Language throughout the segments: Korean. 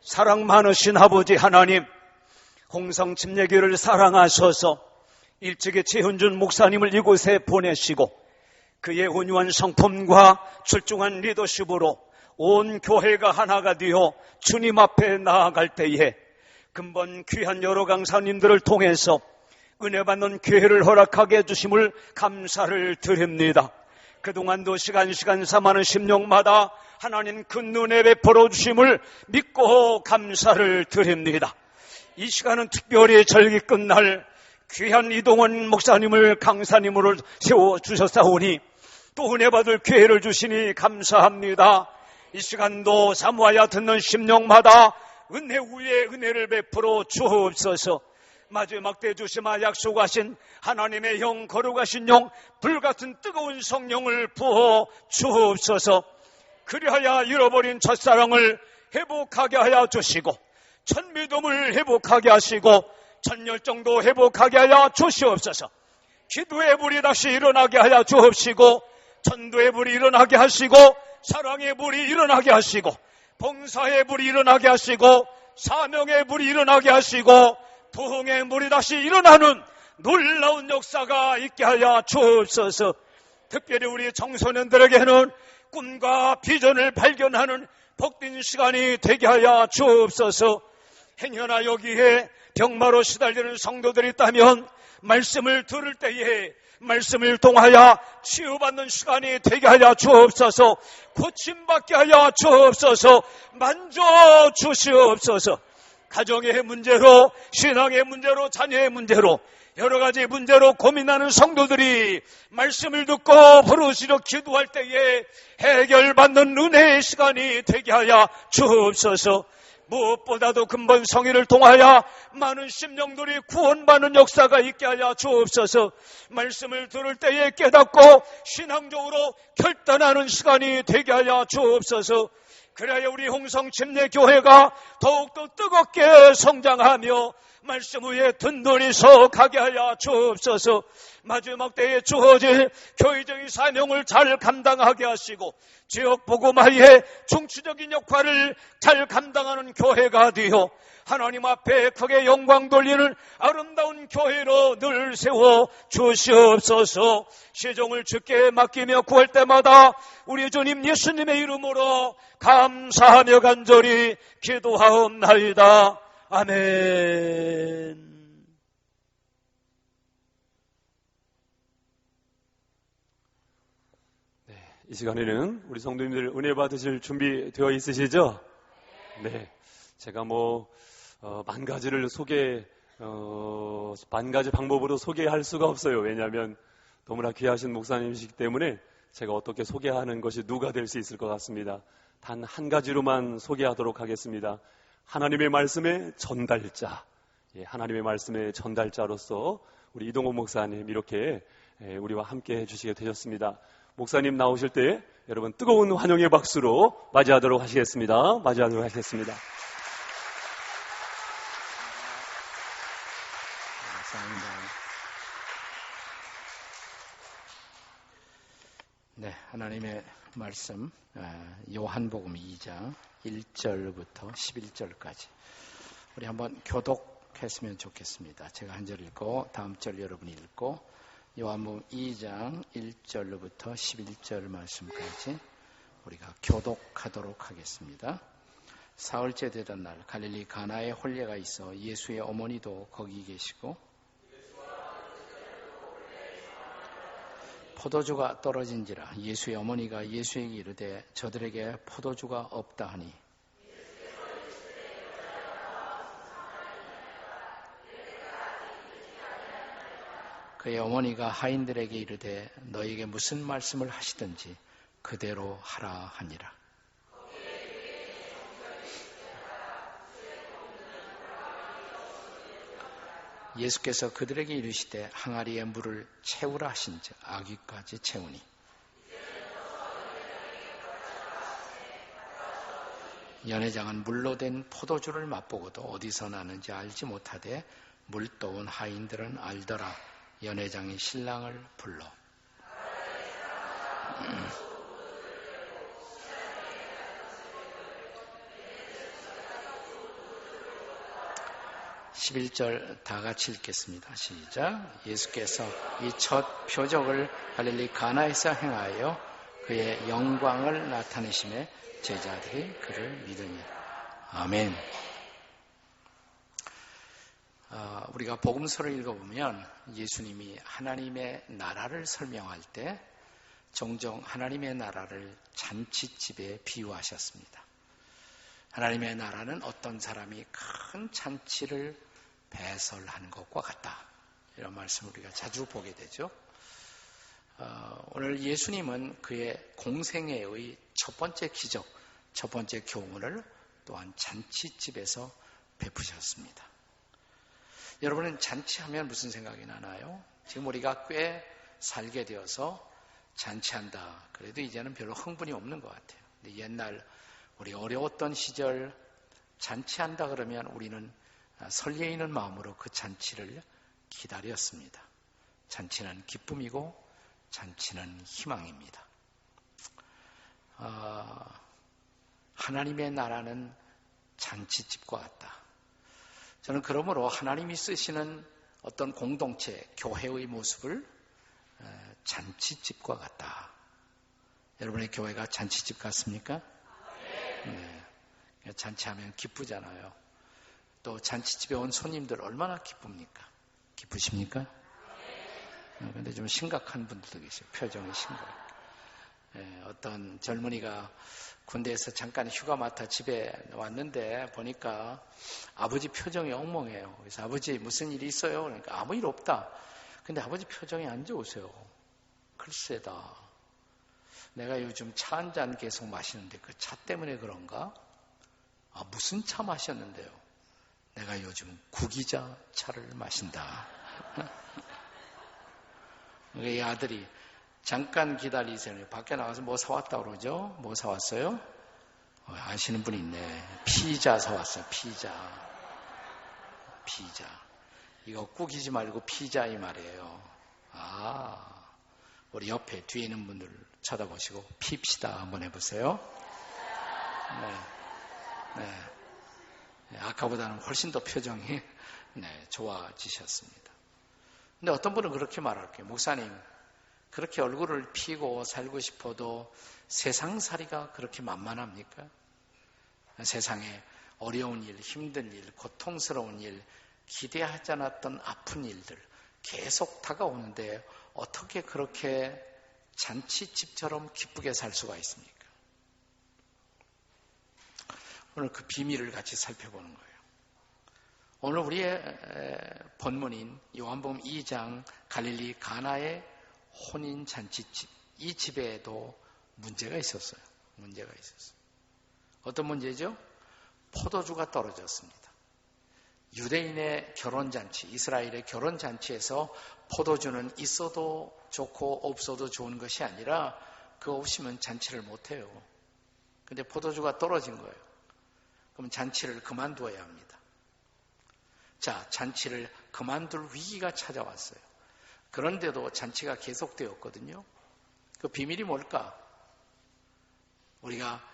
사랑 많으신 아버지 하나님, 홍성 침례교를 사랑하셔서 일찍이 최훈준 목사님을 이곳에 보내시고 그의 온유한 성품과 출중한 리더십으로 온 교회가 하나가 되어 주님 앞에 나아갈 때에 근본 귀한 여러 강사님들을 통해서 은혜 받는 기회를 허락하게 해주심을 감사를 드립니다. 그동안도 시간 삼하는 심령마다 하나님 큰 은혜 베풀어 주심을 믿고 감사를 드립니다. 이 시간은 특별히 절기 끝날 귀한 이동원 목사님을 강사님으로 세워주셨사오니 또 은혜 받을 기회를 주시니 감사합니다. 이 시간도 사모하여 듣는 심령마다 은혜 위에 은혜를 베풀어 주옵소서. 마지막 때 주시마 약속하신 하나님의 영, 거룩하신 영, 불같은 뜨거운 성령을 부어 주옵소서. 그리하여 잃어버린 첫사랑을 회복하게 하여 주시고 천미dom을 회복하게 하시고 천열정도 회복하게 하여 주시옵소서. 기도의 불이 다시 일어나게 하여 주옵시고 전도의 불이 일어나게 하시고 사랑의 불이 일어나게 하시고 봉사의 불이 일어나게 하시고 사명의 불이 일어나게 하시고 부흥의 물이 다시 일어나는 놀라운 역사가 있게 하여 주옵소서. 특별히 우리 청소년들에게는 꿈과 비전을 발견하는 복된 시간이 되게 하여 주옵소서. 행여나 여기에 병마로 시달리는 성도들이 있다면 말씀을 들을 때에 말씀을 통하여 치유받는 시간이 되게 하여 주옵소서. 고침받게 하여 주옵소서. 만져주시옵소서. 가정의 문제로, 신앙의 문제로, 자녀의 문제로, 여러 가지 문제로 고민하는 성도들이 말씀을 듣고 부르시려 기도할 때에 해결받는 은혜의 시간이 되게 하여 주옵소서. 무엇보다도 근본 성의를 통하여 많은 심령들이 구원받는 역사가 있게 하여 주옵소서. 말씀을 들을 때에 깨닫고 신앙적으로 결단하는 시간이 되게 하여 주옵소서. 그래야 우리 홍성 침례교회가 더욱더 뜨겁게 성장하며 말씀 위에 든든히 서가게 하여 주옵소서. 마지막 때에 주어질 교회적인 사명을 잘 감당하게 하시고 지역 복음화의 중추적인 역할을 잘 감당하는 교회가 되어 하나님 앞에 크게 영광 돌리는 아름다운 교회로 늘 세워 주시옵소서. 시종을 주께 맡기며 구할 때마다 우리 주님 예수님의 이름으로 감사하며 간절히 기도하옵나이다. 아멘. 이 시간에는 우리 성도님들 은혜 받으실 준비 되어 있으시죠? 네. 제가 만 가지를 만 가지 방법으로 소개할 수가 없어요. 왜냐하면 너무나 귀하신 목사님이시기 때문에 제가 어떻게 소개하는 것이 누가 될 수 있을 것 같습니다. 단 한 가지로만 소개하도록 하겠습니다. 하나님의 말씀의 전달자. 하나님의 말씀의 전달자로서 우리 이동호 목사님 이렇게 우리와 함께 해주시게 되셨습니다. 목사님 나오실 때 여러분 뜨거운 환영의 박수로 맞이하도록 하시겠습니다. 감사합니다. 네, 하나님의 말씀 요한복음 2장 1절부터 11절까지 우리 한번 교독했으면 좋겠습니다. 제가 한 절 읽고 다음 절 여러분이 읽고 요한복음 2장 1절부터 11절 말씀까지 우리가 교독하도록 하겠습니다. 사흘째 되던 날 갈릴리 가나에 혼례가 있어 예수의 어머니도 거기 계시고 포도주가 떨어진지라 예수의 어머니가 예수에게 이르되 저들에게 포도주가 없다 하니 그의 어머니가 하인들에게 이르되 너에게 무슨 말씀을 하시든지 그대로 하라 하니라. 예수께서 그들에게 이르시되 항아리에 물을 채우라 하신즉 아귀까지 채우니 연회장은 물로 된 포도주를 맛보고도 어디서 나는지 알지 못하되 물떠온 하인들은 알더라. 연회장이 신랑을 불러 11절 다 같이 읽겠습니다. 시작. 예수께서 이 첫 표적을 갈릴리 가나에서 행하여 그의 영광을 나타내심에 제자들이 그를 믿으니. 아멘. 우리가 복음서를 읽어보면 예수님이 하나님의 나라를 설명할 때 종종 하나님의 나라를 잔치집에 비유하셨습니다. 하나님의 나라는 어떤 사람이 큰 잔치를 배설하는 것과 같다. 이런 말씀을 우리가 자주 보게 되죠. 오늘 예수님은 그의 공생애의 첫 번째 기적, 첫 번째 교훈을 또한 잔치집에서 베푸셨습니다. 여러분은 잔치하면 무슨 생각이 나나요? 지금 우리가 꽤 살게 되어서 잔치한다. 그래도 이제는 별로 흥분이 없는 것 같아요. 근데 옛날 우리 어려웠던 시절 잔치한다 그러면 우리는 설레이는 마음으로 그 잔치를 기다렸습니다. 잔치는 기쁨이고 잔치는 희망입니다. 하나님의 나라는 잔치집과 같다. 저는 그러므로 하나님이 쓰시는 어떤 공동체, 교회의 모습을 잔치집과 같다. 여러분의 교회가 잔치집 같습니까? 네. 잔치하면 기쁘잖아요. 또 잔치집에 온 손님들 얼마나 기쁩니까? 기쁘십니까? 근데 좀 심각한 분들도 계세요. 표정이 심각해요. 어떤 젊은이가 군대에서 잠깐 휴가 맡아 집에 왔는데 보니까 아버지 표정이 엉망해요. 그래서 아버지 무슨 일이 있어요? 그러니까 아무 일 없다. 근데 아버지 표정이 안 좋으세요. 글쎄다. 내가 요즘 차 한 잔 계속 마시는데 그 차 때문에 그런가? 무슨 차 마셨는데요? 내가 요즘 구기자 차를 마신다. 이 아들이 잠깐 기다리세요. 밖에 나가서 뭐 사왔다 그러죠? 뭐 사왔어요? 아시는 분이 있네. 피자 사왔어요. 피자. 이거 꾸기지 말고 피자 이 말이에요. 우리 옆에 뒤에 있는 분들 쳐다보시고 핍시다 한번 해보세요. 네. 아까보다는 훨씬 더 표정이 좋아지셨습니다. 근데 어떤 분은 그렇게 말할게요. 목사님, 그렇게 얼굴을 피고 살고 싶어도 세상살이가 그렇게 만만합니까? 세상에 어려운 일, 힘든 일, 고통스러운 일, 기대하지 않았던 아픈 일들 계속 다가오는데 어떻게 그렇게 잔치집처럼 기쁘게 살 수가 있습니까? 오늘 그 비밀을 같이 살펴보는 거예요. 오늘 우리의 본문인 요한복음 2장 갈릴리 가나의 혼인잔치집, 이 집에도 문제가 있었어요. 어떤 문제죠? 포도주가 떨어졌습니다. 유대인의 결혼잔치, 이스라엘의 결혼잔치에서 포도주는 있어도 좋고 없어도 좋은 것이 아니라 그거 없으면 잔치를 못해요. 근데 포도주가 떨어진 거예요. 그럼 잔치를 그만두어야 합니다. 자, 잔치를 그만둘 위기가 찾아왔어요. 그런데도 잔치가 계속되었거든요. 그 비밀이 뭘까? 우리가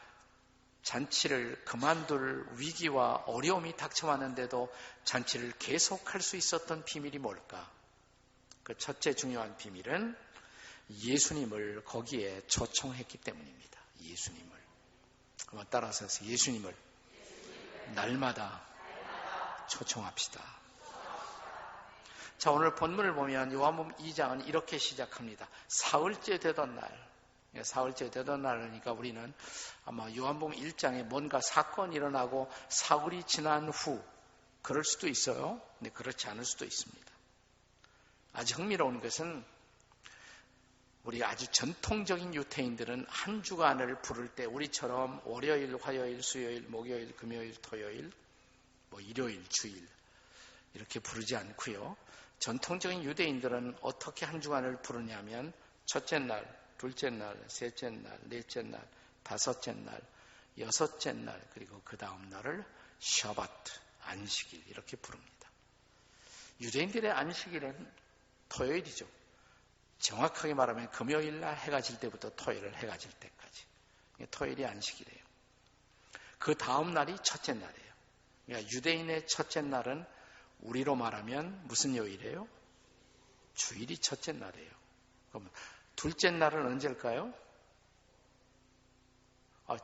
잔치를 그만둘 위기와 어려움이 닥쳐왔는데도 잔치를 계속할 수 있었던 비밀이 뭘까? 그 첫째 중요한 비밀은 예수님을 거기에 초청했기 때문입니다. 예수님을. 한번 따라서 예수님을 날마다 초청합시다. 자, 오늘 본문을 보면 요한복음 2장은 이렇게 시작합니다. 사흘째 되던 날. 사흘째 되던 날이니까 우리는 아마 요한복음 1장에 뭔가 사건이 일어나고 사흘이 지난 후 그럴 수도 있어요. 근데 그렇지 않을 수도 있습니다. 아주 흥미로운 것은 우리 아주 전통적인 유태인들은 한 주간을 부를 때 우리처럼 월요일, 화요일, 수요일, 목요일, 금요일, 토요일, 일요일, 주일 이렇게 부르지 않고요. 전통적인 유대인들은 어떻게 한 주간을 부르냐면 첫째 날, 둘째 날, 셋째 날, 넷째 날, 다섯째 날, 여섯째 날, 그리고 그 다음 날을 샤바트, 안식일 이렇게 부릅니다. 유대인들의 안식일은 토요일이죠. 정확하게 말하면 금요일 날 해가 질 때부터 토요일 해가 질 때까지. 토요일이 안식일이에요. 그 다음 날이 첫째 날이에요. 그러니까 유대인의 첫째 날은 우리로 말하면 무슨 요일이에요? 주일이 첫째 날이에요. 그럼 둘째 날은 언제일까요?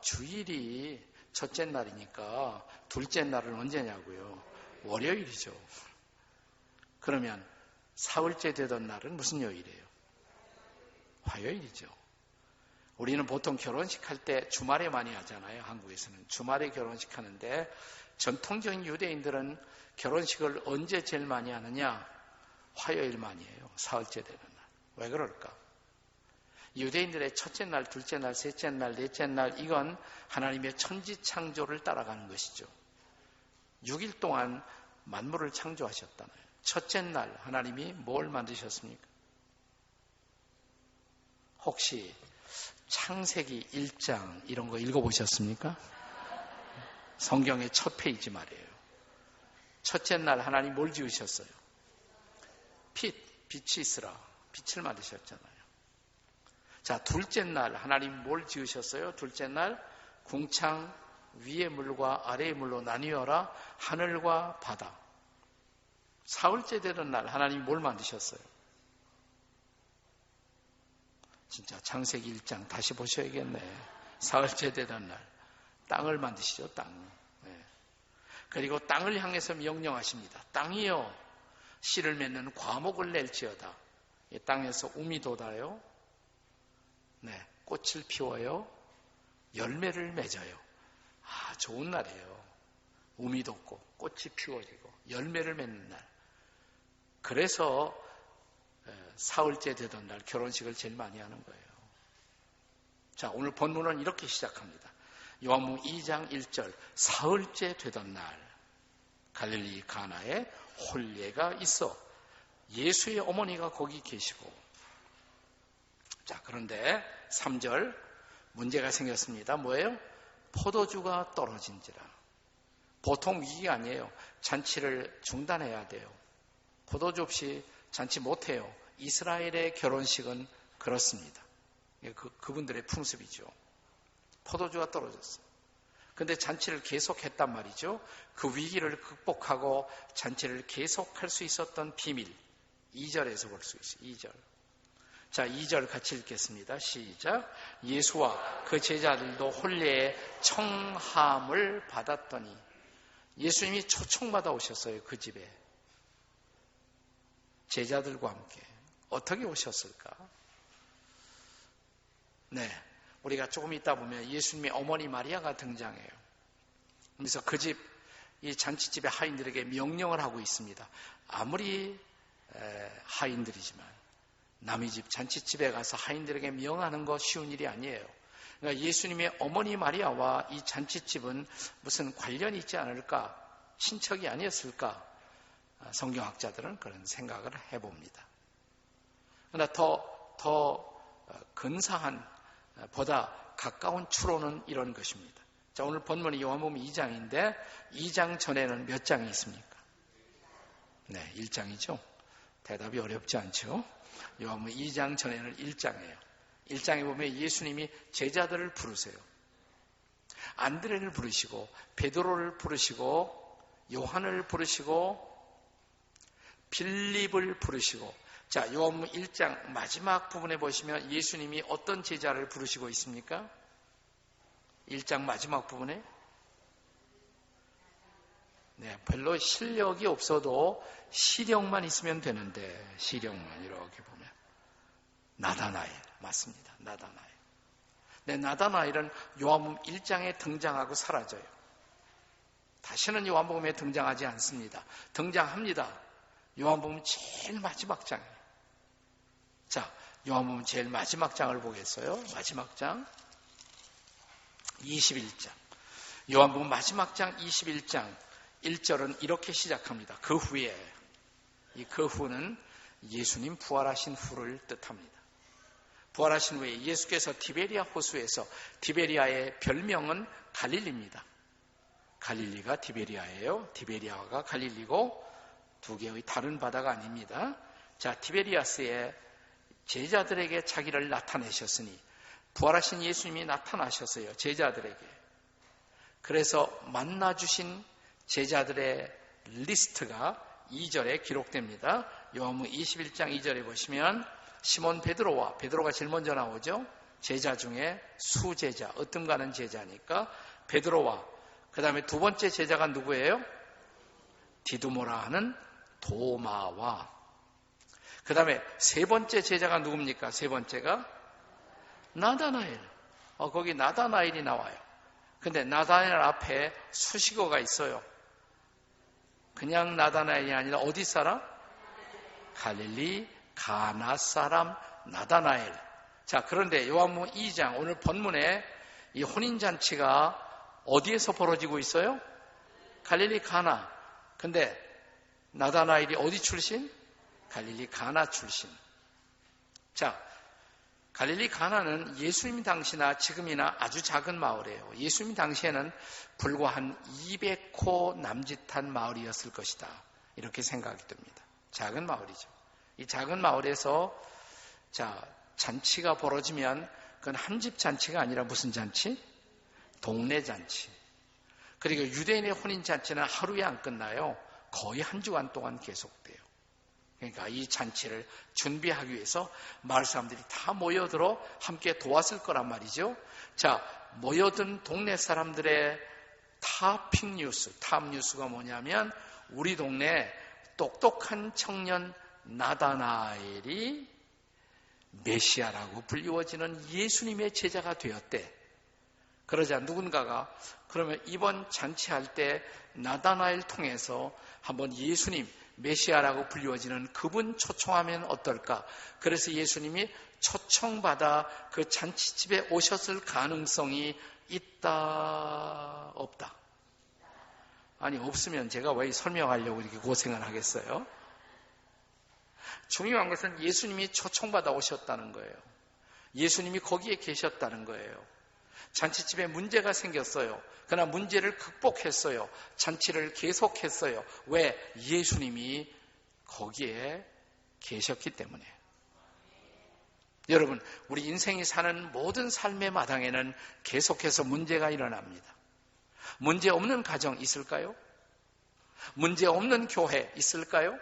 주일이 첫째 날이니까 둘째 날은 언제냐고요? 월요일이죠. 그러면 사흘째 되던 날은 무슨 요일이에요? 화요일이죠. 우리는 보통 결혼식 할 때 주말에 많이 하잖아요. 한국에서는 주말에 결혼식 하는데 전통적인 유대인들은 결혼식을 언제 제일 많이 하느냐? 화요일 많이 해요. 사흘째 되는 날. 왜 그럴까? 유대인들의 첫째 날, 둘째 날, 셋째 날, 넷째 날, 이건 하나님의 천지창조를 따라가는 것이죠. 6일 동안 만물을 창조하셨잖아요. 첫째 날 하나님이 뭘 만드셨습니까? 혹시 창세기 1장 이런 거 읽어보셨습니까? 성경의 첫 페이지 말이에요. 첫째 날 하나님 뭘 지으셨어요? 빛이 있으라. 빛을 만드셨잖아요. 자, 둘째 날 하나님 뭘 지으셨어요? 둘째 날 궁창 위의 물과 아래의 물로 나뉘어라. 하늘과 바다. 사흘째 되는 날 하나님 뭘 만드셨어요? 진짜 창세기 1장 다시 보셔야겠네. 사흘째 되는 날 땅을 만드시죠. 땅. 네. 그리고 땅을 향해서 명령하십니다. 땅이여 씨를 맺는 과목을 낼지어다. 이 땅에서 um이 돋아요. 네, 꽃을 피워요. 열매를 맺어요. 좋은 날이에요. um이 돋고 꽃이 피워지고 열매를 맺는 날. 그래서 사흘째 되던 날 결혼식을 제일 많이 하는 거예요. 자, 오늘 본문은 이렇게 시작합니다. 요한복음 2장 1절 사흘째 되던 날 갈릴리 가나에 혼례가 있어 예수의 어머니가 거기 계시고. 자, 그런데 3절 문제가 생겼습니다. 뭐예요? 포도주가 떨어진지라. 보통 위기가 아니에요. 잔치를 중단해야 돼요. 포도주 없이 잔치 못해요. 이스라엘의 결혼식은 그렇습니다. 그분들의 풍습이죠. 포도주가 떨어졌어요. 근데 잔치를 계속했단 말이죠. 그 위기를 극복하고 잔치를 계속할 수 있었던 비밀. 2절에서 볼 수 있어요. 2절. 자, 2절 같이 읽겠습니다. 시작. 예수와 그 제자들도 혼례의 청함을 받았더니 예수님이 초청받아 오셨어요. 그 집에. 제자들과 함께. 어떻게 오셨을까? 네. 우리가 조금 있다 보면 예수님의 어머니 마리아가 등장해요. 그래서 그 집, 이 잔치집의 하인들에게 명령을 하고 있습니다. 아무리 하인들이지만 남의 집 잔치집에 가서 하인들에게 명하는 거 쉬운 일이 아니에요. 그러니까 예수님의 어머니 마리아와 이 잔치집은 무슨 관련이 있지 않을까? 친척이 아니었을까? 성경학자들은 그런 생각을 해봅니다. 그러나 더 근사한, 보다 가까운 추론은 이런 것입니다. 자, 오늘 본문이 요한복음 2장인데 2장 전에는 몇 장이 있습니까? 네, 1장이죠. 대답이 어렵지 않죠? 요한복음 2장 전에는 1장이에요. 1장에 보면 예수님이 제자들을 부르세요. 안드레를 부르시고 베드로를 부르시고 요한을 부르시고 빌립을 부르시고. 자, 요한복음 1장 마지막 부분에 보시면 예수님이 어떤 제자를 부르시고 있습니까? 1장 마지막 부분에 별로 실력이 없어도 시력만 있으면 되는데 시력만 이렇게 보면 나다나엘 맞습니다. 나다나엘. 네, 나다나엘은 요한복음 1장에 등장하고 사라져요. 다시는 요한복음에 등장하지 않습니다. 등장합니다. 요한복음 제일 마지막 장이에요. 자, 요한복음 제일 마지막 장을 보겠어요. 마지막 장 21장. 요한복음 마지막 장 21장 1절은 이렇게 시작합니다. 그 후에, 이 그 후는 예수님 부활하신 후를 뜻합니다. 부활하신 후에 예수께서 티베리아 호수에서, 티베리아의 별명은 갈릴리입니다. 갈릴리가 티베리아예요. 티베리아가 갈릴리고 두 개의 다른 바다가 아닙니다. 자, 티베리아스의 제자들에게 자기를 나타내셨으니 부활하신 예수님이 나타나셨어요. 제자들에게. 그래서 만나주신 제자들의 리스트가 2절에 기록됩니다. 요한복음 21장 2절에 보시면 시몬 베드로가 제일 먼저 나오죠. 제자 중에 수제자, 으뜸가는 제자니까 베드로와 그 다음에 두 번째 제자가 누구예요? 디두모라 하는 도마와 그 다음에 세 번째 제자가 누굽니까? 세 번째가 나다나엘. 거기 나다나엘이 나와요. 근데 나다나엘 앞에 수식어가 있어요. 그냥 나다나엘이 아니라 어디 사람? 갈릴리 가나 사람 나다나엘. 자, 그런데 요한복음 2장 오늘 본문에 이 혼인잔치가 어디에서 벌어지고 있어요? 갈릴리 가나. 근데 나다나엘이 어디 출신? 갈릴리 가나 출신. 자, 갈릴리 가나는 예수님 당시나 지금이나 아주 작은 마을이에요. 예수님 당시에는 불과 한 200호 남짓한 마을이었을 것이다. 이렇게 생각이 듭니다. 작은 마을이죠. 이 작은 마을에서 잔치가 벌어지면 그건 한 집 잔치가 아니라 무슨 잔치? 동네 잔치. 그리고 유대인의 혼인 잔치는 하루에 안 끝나요. 거의 한 주간 동안 계속돼요. 그러니까 이 잔치를 준비하기 위해서 마을 사람들이 다 모여들어 함께 도왔을 거란 말이죠. 자, 모여든 동네 사람들의 탑 뉴스가 뭐냐면 우리 동네 똑똑한 청년 나다나엘이 메시아라고 불리워지는 예수님의 제자가 되었대. 그러자 누군가가 그러면 이번 잔치할 때 나다나엘 통해서 한번 예수님 메시아라고 불리워지는 그분 초청하면 어떨까? 그래서 예수님이 초청받아 그 잔치집에 오셨을 가능성이 있다, 없다? 아니, 없으면 제가 왜 설명하려고 이렇게 고생을 하겠어요? 중요한 것은 예수님이 초청받아 오셨다는 거예요. 예수님이 거기에 계셨다는 거예요. 잔치집에 문제가 생겼어요. 그러나 문제를 극복했어요. 잔치를 계속했어요. 왜? 예수님이 거기에 계셨기 때문에. 여러분, 우리 인생이 사는 모든 삶의 마당에는 계속해서 문제가 일어납니다. 문제 없는 가정 있을까요? 문제 없는 교회 있을까요?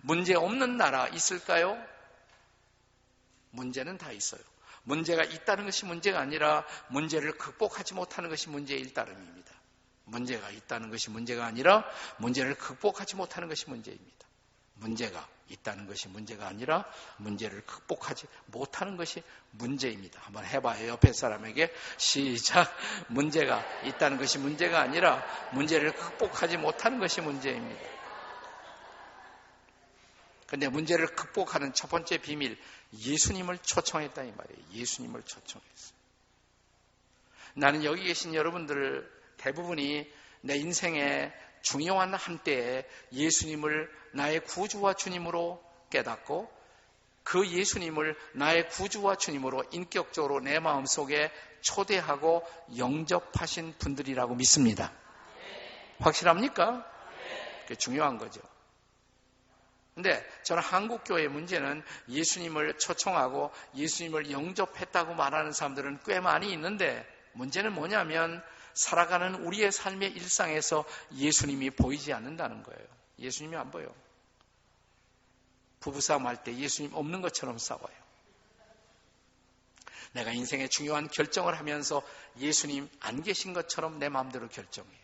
문제 없는 나라 있을까요? 문제는 다 있어요. 문제가 있다는 것이 문제가 아니라 문제를 극복하지 못하는 것이 문제일 따름입니다. 문제가 있다는 것이 문제가 아니라 문제를 극복하지 못하는 것이 문제입니다. 문제가 있다는 것이 문제가 아니라 문제를 극복하지 못하는 것이 문제입니다. 한번 해봐요. 옆에 사람에게 시작. 문제가 있다는 것이 문제가 아니라 문제를 극복하지 못하는 것이 문제입니다. 근데 문제를 극복하는 첫 번째 비밀, 예수님을 초청했다 이 말이에요. 예수님을 초청했어요. 나는 여기 계신 여러분들 대부분이 내 인생의 중요한 한때에 예수님을 나의 구주와 주님으로 깨닫고 그 예수님을 나의 구주와 주님으로 인격적으로 내 마음속에 초대하고 영접하신 분들이라고 믿습니다. 확실합니까? 그게 중요한 거죠. 근데 저는 한국교회의 문제는 예수님을 초청하고 예수님을 영접했다고 말하는 사람들은 꽤 많이 있는데 문제는 뭐냐면 살아가는 우리의 삶의 일상에서 예수님이 보이지 않는다는 거예요. 예수님이 안 보여. 부부싸움 할 때 예수님 없는 것처럼 싸워요. 내가 인생의 중요한 결정을 하면서 예수님 안 계신 것처럼 내 마음대로 결정해요.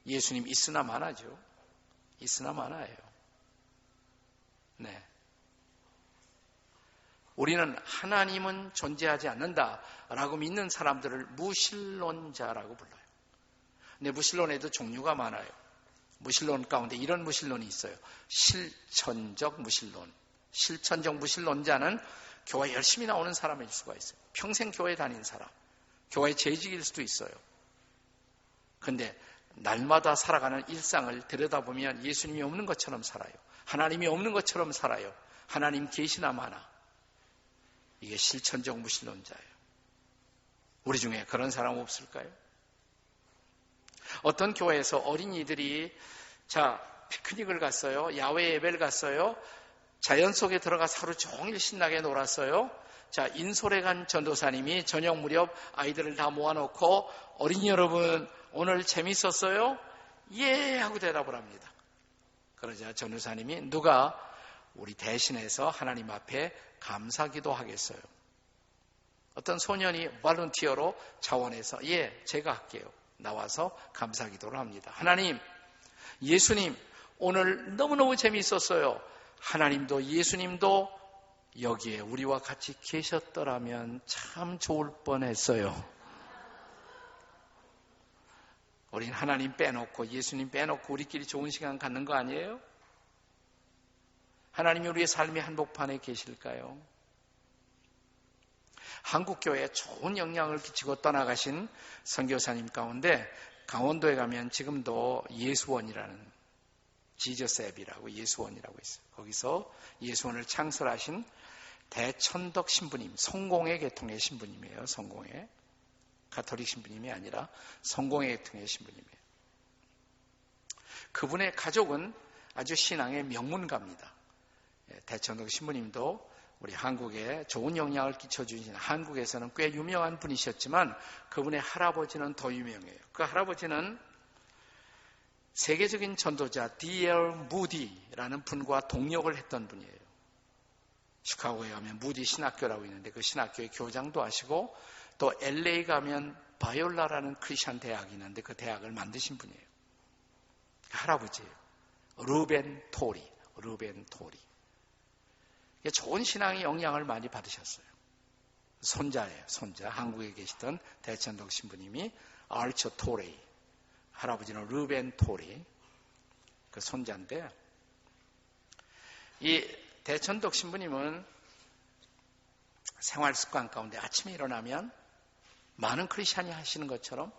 예수님 있으나 마나죠. 있으나 마나예요. 네. 우리는 하나님은 존재하지 않는다라고 믿는 사람들을 무신론자라고 불러요. 근데 무신론에도 종류가 많아요. 무신론 가운데 이런 무신론이 있어요. 실천적 무신론. 실천적 무신론자는 교회 열심히 나오는 사람일 수가 있어요. 평생 교회 다닌 사람. 교회 재직일 수도 있어요. 근데 날마다 살아가는 일상을 들여다보면 예수님이 없는 것처럼 살아요. 하나님이 없는 것처럼 살아요. 하나님 계시나 마나. 이게 실천적 무신론자예요. 우리 중에 그런 사람 없을까요? 어떤 교회에서 어린이들이 피크닉을 갔어요. 야외 예배를 갔어요. 자연 속에 들어가서 하루 종일 신나게 놀았어요. 인솔에간 전도사님이 저녁 무렵 아이들을 다 모아놓고 어린이 여러분 오늘 재밌었어요? 예 하고 대답을 합니다. 그러자 전도사님이 누가 우리 대신해서 하나님 앞에 감사기도 하겠어요. 어떤 소년이 볼런티어로 자원해서 예, 제가 할게요. 나와서 감사기도를 합니다. 하나님, 예수님, 오늘 너무너무 재미있었어요. 하나님도 예수님도 여기에 우리와 같이 계셨더라면 참 좋을 뻔했어요. 우린 하나님 빼놓고 예수님 빼놓고 우리끼리 좋은 시간 갖는 거 아니에요? 하나님이 우리의 삶의 한복판에 계실까요? 한국교회에 좋은 영향을 끼치고 떠나가신 선교사님 가운데 강원도에 가면 지금도 예수원이라는 지저스앱이라고 예수원이라고 있어요. 거기서 예수원을 창설하신 대천덕 신부님, 성공회 계통의 신부님이에요. 성공회. 가톨릭 신부님이 아니라 성공회 계통의 신부님이에요. 그분의 가족은 아주 신앙의 명문가입니다. 대천덕 신부님도 우리 한국에 좋은 영향을 끼쳐주신, 한국에서는 꽤 유명한 분이셨지만 그분의 할아버지는 더 유명해요. 그 할아버지는 세계적인 전도자 D.L. 무디라는 분과 동역을 했던 분이에요. 시카고에 가면 무디 신학교라고 있는데 그 신학교의 교장도 하시고, 또 LA 가면 바이올라라는 크리스천 대학이 있는데 그 대학을 만드신 분이에요. 할아버지예요. 루벤 토리. 좋은 신앙의 영향을 많이 받으셨어요. 손자예요. 손자. 한국에 계시던 대천덕 신부님이 알처 토레이, 할아버지는 루벤 토리, 그 손자인데, 이 대천덕 신부님은 생활 습관 가운데 아침에 일어나면 많은 크리스찬이 하시는 것처럼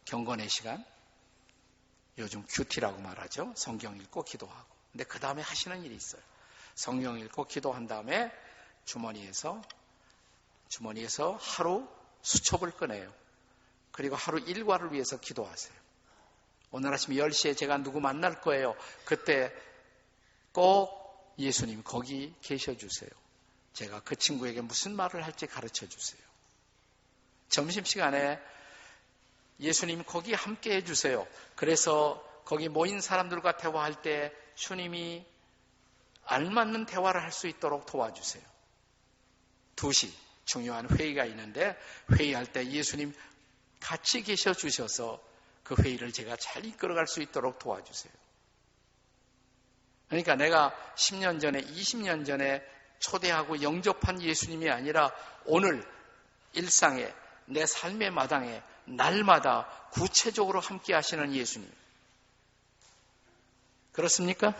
경건의 시간, 요즘 큐티라고 말하죠. 성경 읽고 기도하고. 근데 그 다음에 하시는 일이 있어요. 성경 읽고 기도한 다음에 주머니에서 하루 수첩을 꺼내요. 그리고 하루 일과를 위해서 기도하세요. 오늘 아침 10시에 제가 누구 만날 거예요. 그때 꼭 예수님 거기 계셔주세요. 제가 그 친구에게 무슨 말을 할지 가르쳐 주세요. 점심시간에 예수님 거기 함께 해주세요. 그래서 거기 모인 사람들과 대화할 때 주님이 알맞는 대화를 할 수 있도록 도와주세요. 2시 중요한 회의가 있는데 회의할 때 예수님 같이 계셔 주셔서 그 회의를 제가 잘 이끌어갈 수 있도록 도와주세요. 그러니까 내가 10년 전에 20년 전에 초대하고 영접한 예수님이 아니라 오늘 일상에 내 삶의 마당에 날마다 구체적으로 함께 하시는 예수님. 그렇습니까?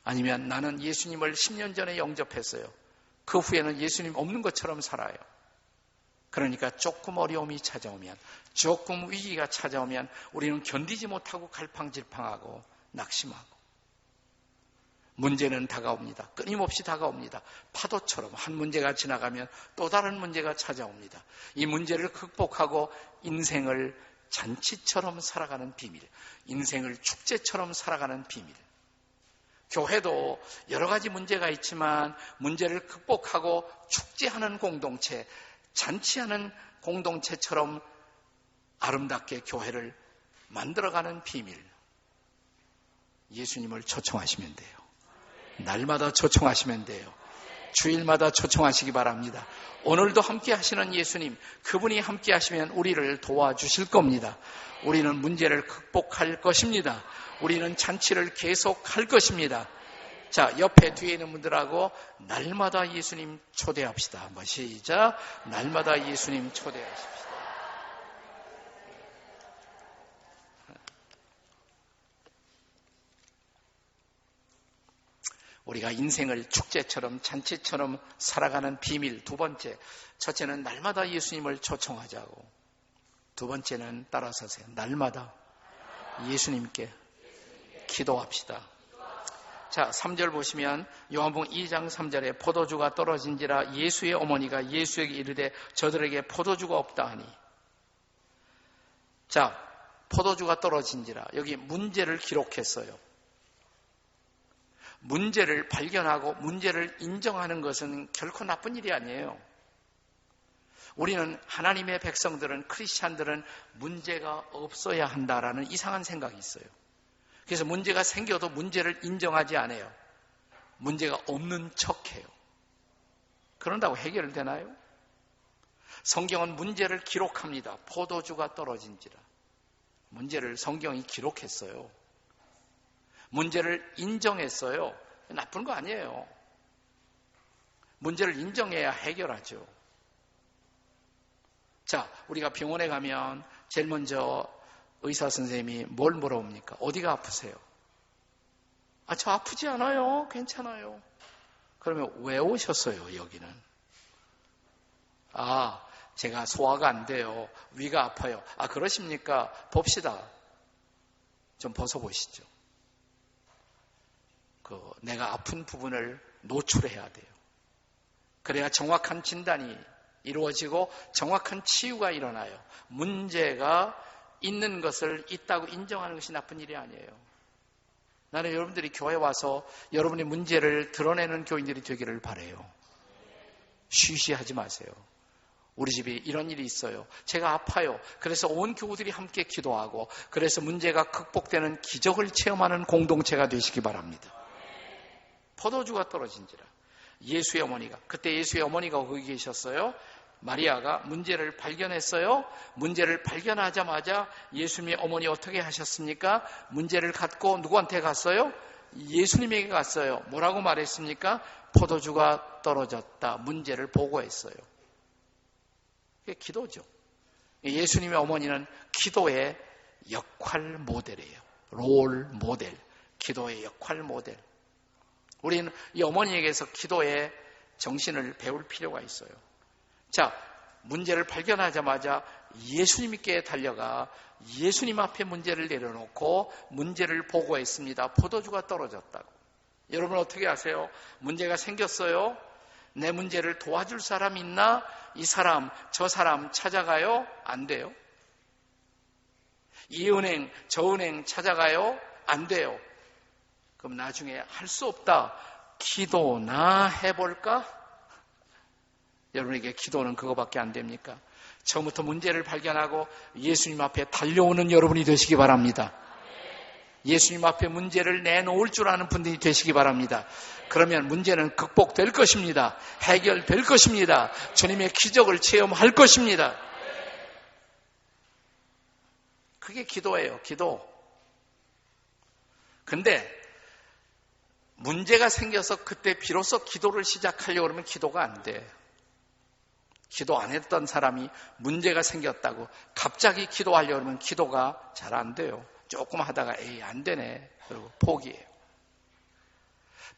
아니면 나는 예수님을 10년 전에 영접했어요. 그 후에는 예수님 없는 것처럼 살아요. 그러니까 조금 어려움이 찾아오면, 조금 위기가 찾아오면 우리는 견디지 못하고 갈팡질팡하고 낙심하고, 문제는 다가옵니다. 끊임없이 다가옵니다. 파도처럼 한 문제가 지나가면 또 다른 문제가 찾아옵니다. 이 문제를 극복하고 인생을 잔치처럼 살아가는 비밀, 인생을 축제처럼 살아가는 비밀. 교회도 여러 가지 문제가 있지만 문제를 극복하고 축제하는 공동체, 잔치하는 공동체처럼 아름답게 교회를 만들어가는 비밀. 예수님을 초청하시면 돼요. 날마다 초청하시면 돼요. 주일마다 초청하시기 바랍니다. 오늘도 함께 하시는 예수님, 그분이 함께 하시면 우리를 도와주실 겁니다. 우리는 문제를 극복할 것입니다. 우리는 잔치를 계속할 것입니다. 자, 옆에 뒤에 있는 분들하고 날마다 예수님 초대합시다. 한번 시작. 날마다 예수님 초대하십시다. 우리가 인생을 축제처럼 잔치처럼 살아가는 비밀. 두 번째, 첫째는 날마다 예수님을 초청하자고. 두 번째는 따라서세요. 날마다 예수님께 기도합시다. 자, 3절 보시면 요한복음 2장 3절에 포도주가 떨어진지라 예수의 어머니가 예수에게 이르되 저들에게 포도주가 없다 하니. 자, 포도주가 떨어진지라, 여기 문제를 기록했어요. 문제를 발견하고 문제를 인정하는 것은 결코 나쁜 일이 아니에요. 우리는 하나님의 백성들은, 크리스찬들은 문제가 없어야 한다라는 이상한 생각이 있어요. 그래서 문제가 생겨도 문제를 인정하지 않아요. 문제가 없는 척해요. 그런다고 해결되나요? 성경은 문제를 기록합니다. 포도주가 떨어진지라. 문제를 성경이 기록했어요. 문제를 인정했어요. 나쁜 거 아니에요. 문제를 인정해야 해결하죠. 자, 우리가 병원에 가면 제일 먼저 의사 선생님이 뭘 물어봅니까? 어디가 아프세요? 아, 저 아프지 않아요. 괜찮아요. 그러면 왜 오셨어요, 여기는? 아, 제가 소화가 안 돼요. 위가 아파요. 아, 그러십니까? 봅시다. 좀 벗어보시죠. 내가 아픈 부분을 노출해야 돼요. 그래야 정확한 진단이 이루어지고 정확한 치유가 일어나요. 문제가 있는 것을 있다고 인정하는 것이 나쁜 일이 아니에요. 나는 여러분들이 교회 와서 여러분의 문제를 드러내는 교인들이 되기를 바라요. 쉬쉬하지 마세요. 우리 집에 이런 일이 있어요. 제가 아파요. 그래서 온 교우들이 함께 기도하고 그래서 문제가 극복되는 기적을 체험하는 공동체가 되시기 바랍니다. 포도주가 떨어진지라. 예수의 어머니가, 그때 예수의 어머니가 거기 계셨어요. 마리아가 문제를 발견했어요. 문제를 발견하자마자 예수님의 어머니 어떻게 하셨습니까? 문제를 갖고 누구한테 갔어요? 예수님에게 갔어요. 뭐라고 말했습니까? 포도주가 떨어졌다. 문제를 보고했어요. 그게 기도죠. 예수님의 어머니는 기도의 역할 모델이에요. 롤 모델. 기도의 역할 모델. 우리는 이 어머니에게서 기도의 정신을 배울 필요가 있어요. 자, 문제를 발견하자마자 예수님께 달려가 예수님 앞에 문제를 내려놓고 문제를 보고했습니다. 포도주가 떨어졌다고. 여러분 어떻게 아세요? 문제가 생겼어요. 내 문제를 도와줄 사람 있나? 이 사람, 저 사람 찾아가요? 안 돼요. 이 은행, 저 은행 찾아가요? 안 돼요. 그럼 나중에 할 수 없다. 기도나 해볼까? 여러분에게 기도는 그거밖에 안 됩니까? 처음부터 문제를 발견하고 예수님 앞에 달려오는 여러분이 되시기 바랍니다. 예수님 앞에 문제를 내놓을 줄 아는 분들이 되시기 바랍니다. 그러면 문제는 극복될 것입니다. 해결될 것입니다. 주님의 기적을 체험할 것입니다. 그게 기도예요, 기도. 근데 문제가 생겨서 그때 비로소 기도를 시작하려고 그러면 기도가 안 돼. 기도 안 했던 사람이 문제가 생겼다고 갑자기 기도하려고 그러면 기도가 잘 안 돼요. 조금 하다가 에이 안 되네. 그리고 포기해요.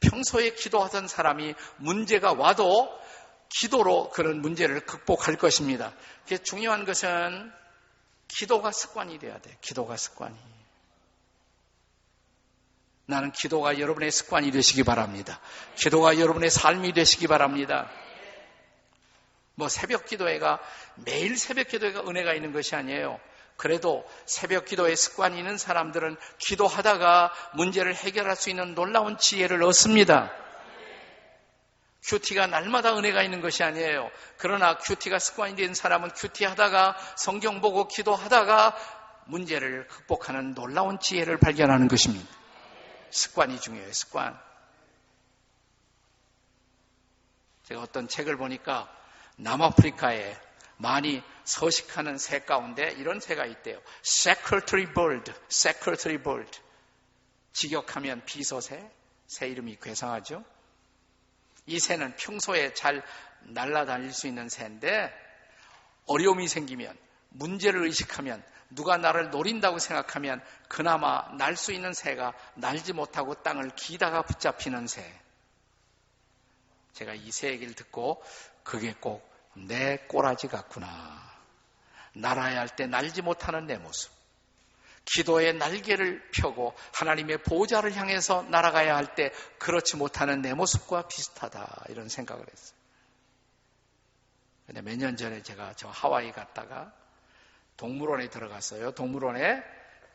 평소에 기도하던 사람이 문제가 와도 기도로 그런 문제를 극복할 것입니다. 그래서 중요한 것은 기도가 습관이 돼야 돼. 기도가 습관이. 나는 기도가 여러분의 습관이 되시기 바랍니다. 기도가 여러분의 삶이 되시기 바랍니다. 새벽 기도회가 매일 새벽 기도회가 은혜가 있는 것이 아니에요. 그래도 새벽 기도의 습관이 있는 사람들은 기도하다가 문제를 해결할 수 있는 놀라운 지혜를 얻습니다. 큐티가 날마다 은혜가 있는 것이 아니에요. 그러나 큐티가 습관이 된 사람은 큐티 하다가 성경 보고 기도하다가 문제를 극복하는 놀라운 지혜를 발견하는 것입니다. 습관이 중요해요. 습관. 제가 어떤 책을 보니까 남아프리카에 많이 서식하는 새 가운데 이런 새가 있대요. Secretary bird, secretary bird. 직역하면 비서새. 새 이름이 괴상하죠. 이 새는 평소에 잘 날아다닐 수 있는 새인데 어려움이 생기면, 문제를 의식하면, 누가 나를 노린다고 생각하면 그나마 날 수 있는 새가 날지 못하고 땅을 기다가 붙잡히는 새. 제가 이 새 얘기를 듣고 그게 꼭 내 꼬라지 같구나. 날아야 할 때 날지 못하는 내 모습. 기도의 날개를 펴고 하나님의 보호자를 향해서 날아가야 할 때 그렇지 못하는 내 모습과 비슷하다. 이런 생각을 했어요. 근데 몇 년 전에 제가 저 하와이 갔다가 동물원에 들어갔어요. 동물원에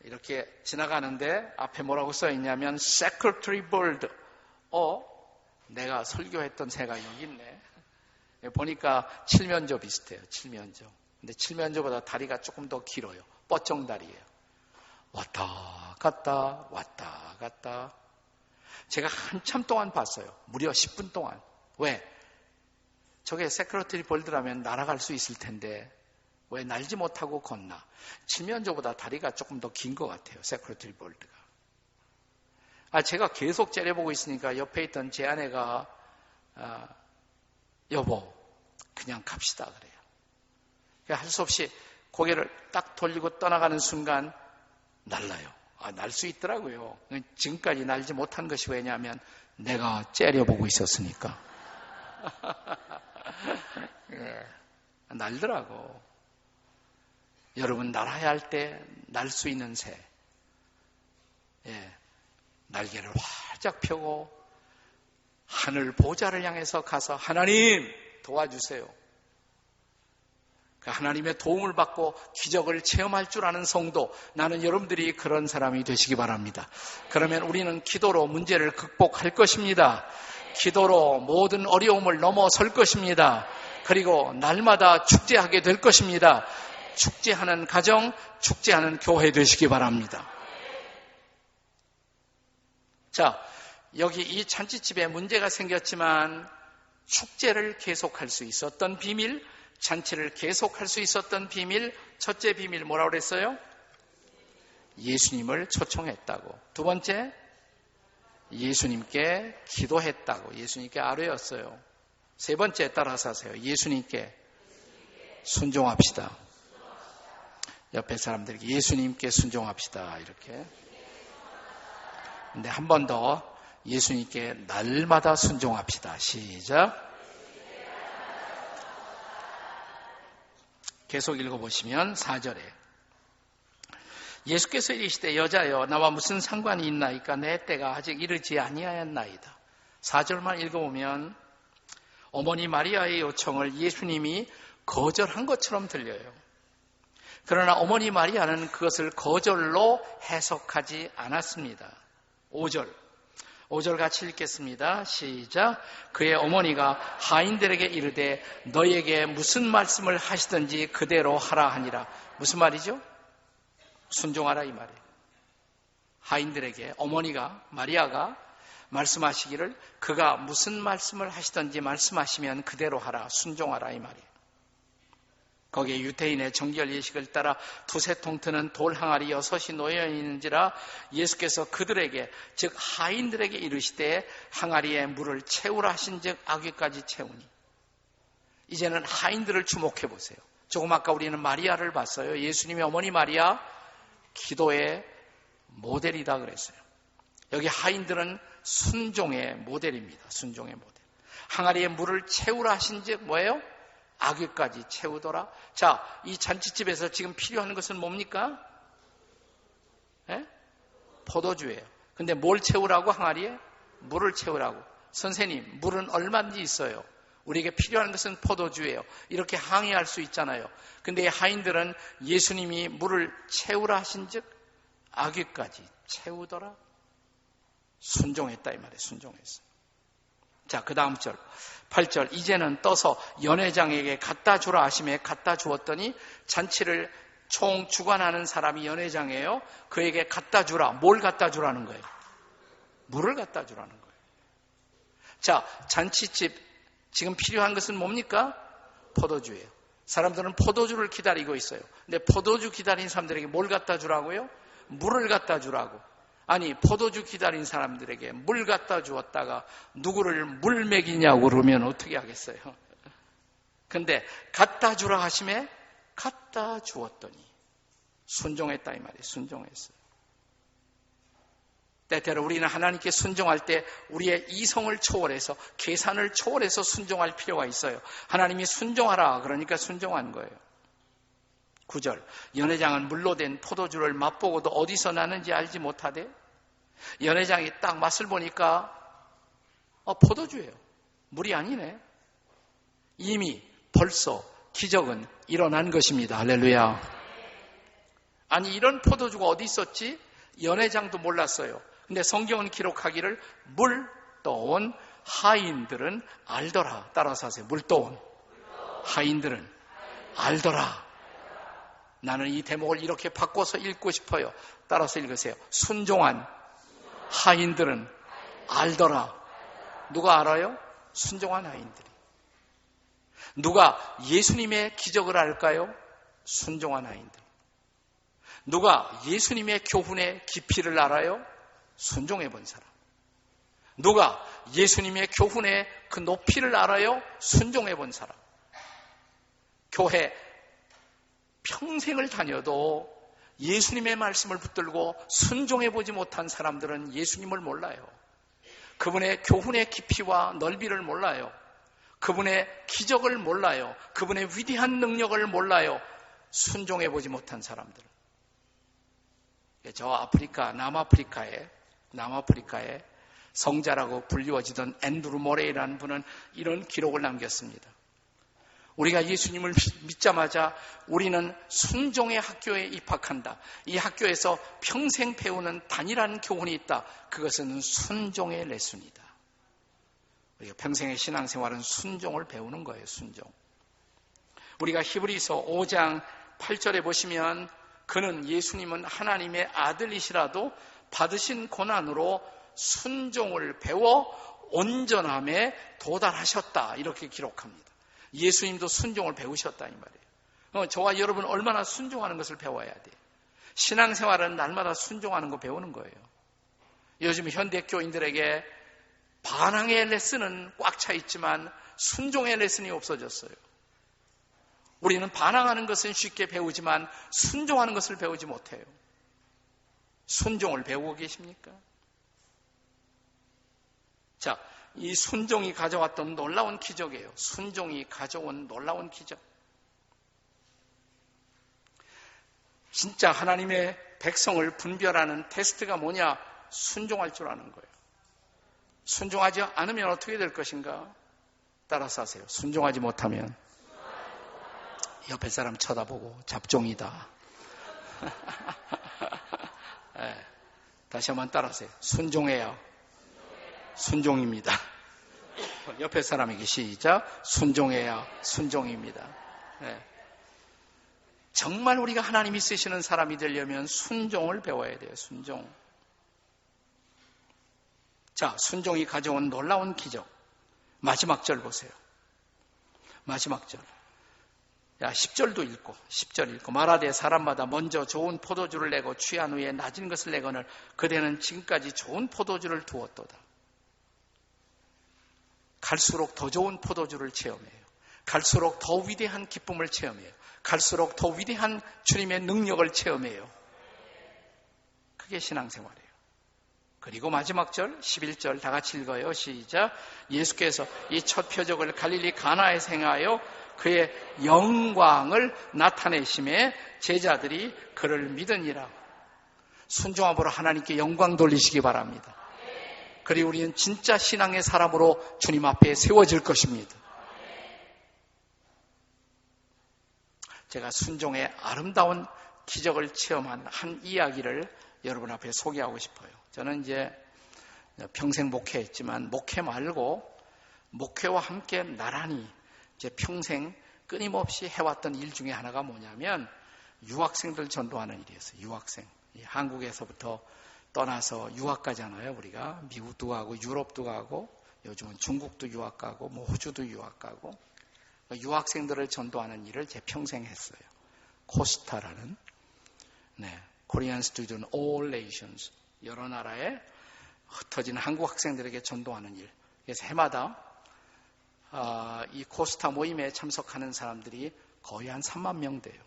이렇게 지나가는데 앞에 뭐라고 써 있냐면 Secretary Bird. 내가 설교했던 새가 여기 있네. 보니까 칠면조 비슷해요. 칠면조. 근데 칠면조보다 다리가 조금 더 길어요. 뻗정다리예요. 왔다 갔다 왔다 갔다. 제가 한참 동안 봤어요. 무려 10분 동안. 왜? 저게 세크러터리 볼드라면 날아갈 수 있을 텐데 왜 날지 못하고 걷나? 칠면조보다 다리가 조금 더 긴 것 같아요. 세크러터리 볼드가. 제가 계속 째려보고 있으니까 옆에 있던 제 아내가 여보 그냥 갑시다 그래요. 할 수 없이 고개를 딱 돌리고 떠나가는 순간 날라요. 날 수 있더라고요. 지금까지 날지 못한 것이 왜냐하면 내가 째려보고 있었으니까. 예, 날더라고. 여러분 날아야 할 때 날 수 있는 새. 예, 날개를 활짝 펴고 하늘 보좌를 향해서 가서 하나님 도와주세요. 하나님의 도움을 받고 기적을 체험할 줄 아는 성도, 나는 여러분들이 그런 사람이 되시기 바랍니다. 그러면 우리는 기도로 문제를 극복할 것입니다. 기도로 모든 어려움을 넘어설 것입니다. 그리고 날마다 축제하게 될 것입니다. 축제하는 가정, 축제하는 교회 되시기 바랍니다. 자, 여기 이 잔치집에 문제가 생겼지만 축제를 계속할 수 있었던 비밀, 잔치를 계속할 수 있었던 비밀, 첫째 비밀 뭐라고 그랬어요? 예수님을 초청했다고. 두 번째, 예수님께 기도했다고. 예수님께 아뢰었어요. 세 번째 따라서 하세요. 예수님께 순종합시다. 옆에 사람들에게 예수님께 순종합시다. 이렇게. 근데 한 번 더 예수님께 날마다 순종합시다. 시작. 계속 읽어보시면 4절에 예수께서 이르시되 여자여 나와 무슨 상관이 있나이까 내 때가 아직 이르지 아니하였나이다. 4절만 읽어보면 어머니 마리아의 요청을 예수님이 거절한 것처럼 들려요. 그러나 어머니 마리아는 그것을 거절로 해석하지 않았습니다. 5절 같이 읽겠습니다. 시작. 그의 어머니가 하인들에게 이르되 너에게 무슨 말씀을 하시든지 그대로 하라 하니라. 무슨 말이죠? 순종하라 이 말이에요. 하인들에게 어머니가 마리아가 말씀하시기를 그가 무슨 말씀을 하시든지 말씀하시면 그대로 하라. 순종하라 이 말이에요. 거기에 유대인의 정결 예식을 따라 두세 통 트는 돌 항아리 6이 놓여 있는지라 예수께서 그들에게 즉 하인들에게 이르시되 항아리에 물을 채우라 하신즉 아귀까지 채우니. 이제는 하인들을 주목해 보세요. 조금 아까 우리는 마리아를 봤어요. 예수님의 어머니 마리아 기도의 모델이다 그랬어요. 여기 하인들은 순종의 모델입니다. 순종의 모델. 항아리에 물을 채우라 하신즉 뭐예요? 아귀까지 채우더라. 자, 이 잔치집에서 지금 필요한 것은 뭡니까? 포도주예요. 근데 뭘 채우라고 항아리에? 물을 채우라고. 선생님, 물은 얼마든지 있어요. 우리에게 필요한 것은 포도주예요. 이렇게 항의할 수 있잖아요. 근데 하인들은 예수님이 물을 채우라 하신즉 아귀까지 채우더라. 순종했다 이 말이에요. 순종했어요. 자, 그 다음 절 8절 이제는 떠서 연회장에게 갖다 주라 하심에 갖다 주었더니 잔치를 총 주관하는 사람이 연회장이에요. 그에게 갖다 주라. 뭘 갖다 주라는 거예요? 물을 갖다 주라는 거예요. 자, 잔치집 지금 필요한 것은 뭡니까? 포도주예요. 사람들은 포도주를 기다리고 있어요. 근데 포도주 기다린 사람들에게 뭘 갖다 주라고요? 물을 갖다 주라고. 아니, 포도주 기다린 사람들에게 물 갖다 주었다가 누구를 물 먹이냐고 그러면 어떻게 하겠어요? 근데 갖다 주라 하심에 갖다 주었더니 순종했다 이 말이에요. 순종했어요. 때때로 우리는 하나님께 순종할 때 우리의 이성을 초월해서 계산을 초월해서 순종할 필요가 있어요. 하나님이 순종하라 그러니까 순종한 거예요. 9절 연회장은 물로 된 포도주를 맛보고도 어디서 나는지 알지 못하되 연회장이 딱 맛을 보니까 포도주예요. 물이 아니네. 이미 벌써 기적은 일어난 것입니다. 할렐루야. 아니 이런 포도주가 어디 있었지? 연회장도 몰랐어요. 근데 성경은 기록하기를 물떠온 하인들은 알더라. 따라서 하세요. 물떠온 하인들은 알더라. 나는 이 대목을 이렇게 바꿔서 읽고 싶어요. 따라서 읽으세요. 순종한 하인들은 알더라. 누가 알아요? 순종한 하인들이. 누가 예수님의 기적을 알까요? 순종한 하인들. 누가 예수님의 교훈의 깊이를 알아요? 순종해 본 사람. 누가 예수님의 교훈의 그 높이를 알아요? 순종해 본 사람. 교회 평생을 다녀도 예수님의 말씀을 붙들고 순종해 보지 못한 사람들은 예수님을 몰라요. 그분의 교훈의 깊이와 넓이를 몰라요. 그분의 기적을 몰라요. 그분의 위대한 능력을 몰라요. 순종해 보지 못한 사람들은. 저 아프리카, 남아프리카에 성자라고 불리워지던 앤드루 모레이라는 분은 이런 기록을 남겼습니다. 우리가 예수님을 믿자마자 우리는 순종의 학교에 입학한다. 이 학교에서 평생 배우는 단일한 교훈이 있다. 그것은 순종의 레슨이다. 우리가 평생의 신앙생활은 순종을 배우는 거예요. 순종. 우리가 히브리서 5장 8절에 보시면 그는 예수님은 하나님의 아들이시라도 받으신 고난으로 순종을 배워 온전함에 도달하셨다. 이렇게 기록합니다. 예수님도 순종을 배우셨다 이 말이에요. 저와 여러분 얼마나 순종하는 것을 배워야 돼요. 신앙생활은 날마다 순종하는 거 배우는 거예요. 요즘 현대 교인들에게 반항의 레슨은 꽉 차 있지만 순종의 레슨이 없어졌어요. 우리는 반항하는 것은 쉽게 배우지만 순종하는 것을 배우지 못해요. 순종을 배우고 계십니까? 자, 이 순종이 가져왔던 놀라운 기적이에요. 순종이 가져온 놀라운 기적. 진짜 하나님의 백성을 분별하는 테스트가 뭐냐? 순종할 줄 아는 거예요. 순종하지 않으면 어떻게 될 것인가? 따라서 하세요. 순종하지 못하면 옆에 사람 쳐다보고 잡종이다. 네. 다시 한번 따라하세요. 순종해요. 순종입니다. 옆에 사람에게 시작. 순종해야 순종입니다. 네. 정말 우리가 하나님이 쓰시는 사람이 되려면 순종을 배워야 돼요. 순종. 자, 순종이 가져온 놀라운 기적. 마지막 절 보세요. 마지막 절. 10절도 읽고 10절 읽고 말하되 사람마다 먼저 좋은 포도주를 내고 취한 후에 낮은 것을 내거늘 그대는 지금까지 좋은 포도주를 두었도다. 갈수록 더 좋은 포도주를 체험해요. 갈수록 더 위대한 기쁨을 체험해요. 갈수록 더 위대한 주님의 능력을 체험해요. 그게 신앙생활이에요. 그리고 마지막 절 11절 다 같이 읽어요. 시작. 예수께서 이 첫 표적을 갈릴리 가나에서 행하여 그의 영광을 나타내심에 제자들이 그를 믿으니라. 순종함으로 하나님께 영광 돌리시기 바랍니다. 그리고 우리는 진짜 신앙의 사람으로 주님 앞에 세워질 것입니다. 제가 순종의 아름다운 기적을 체험한 한 이야기를 여러분 앞에 소개하고 싶어요. 저는 이제 평생 목회했지만 목회 말고 목회와 함께 나란히 이제 평생 끊임없이 해왔던 일 중에 하나가 뭐냐면 유학생들 전도하는 일이었어요. 유학생. 한국에서부터 떠나서 유학 가잖아요. 우리가 미국도 가고 유럽도 가고 요즘은 중국도 유학 가고 뭐 호주도 유학 가고 유학생들을 전도하는 일을 제 평생 했어요. 코스타라는 Korean Student All Nations 여러 나라에 흩어진 한국 학생들에게 전도하는 일. 그래서 해마다 이 코스타 모임에 참석하는 사람들이 거의 한 3만 명 돼요.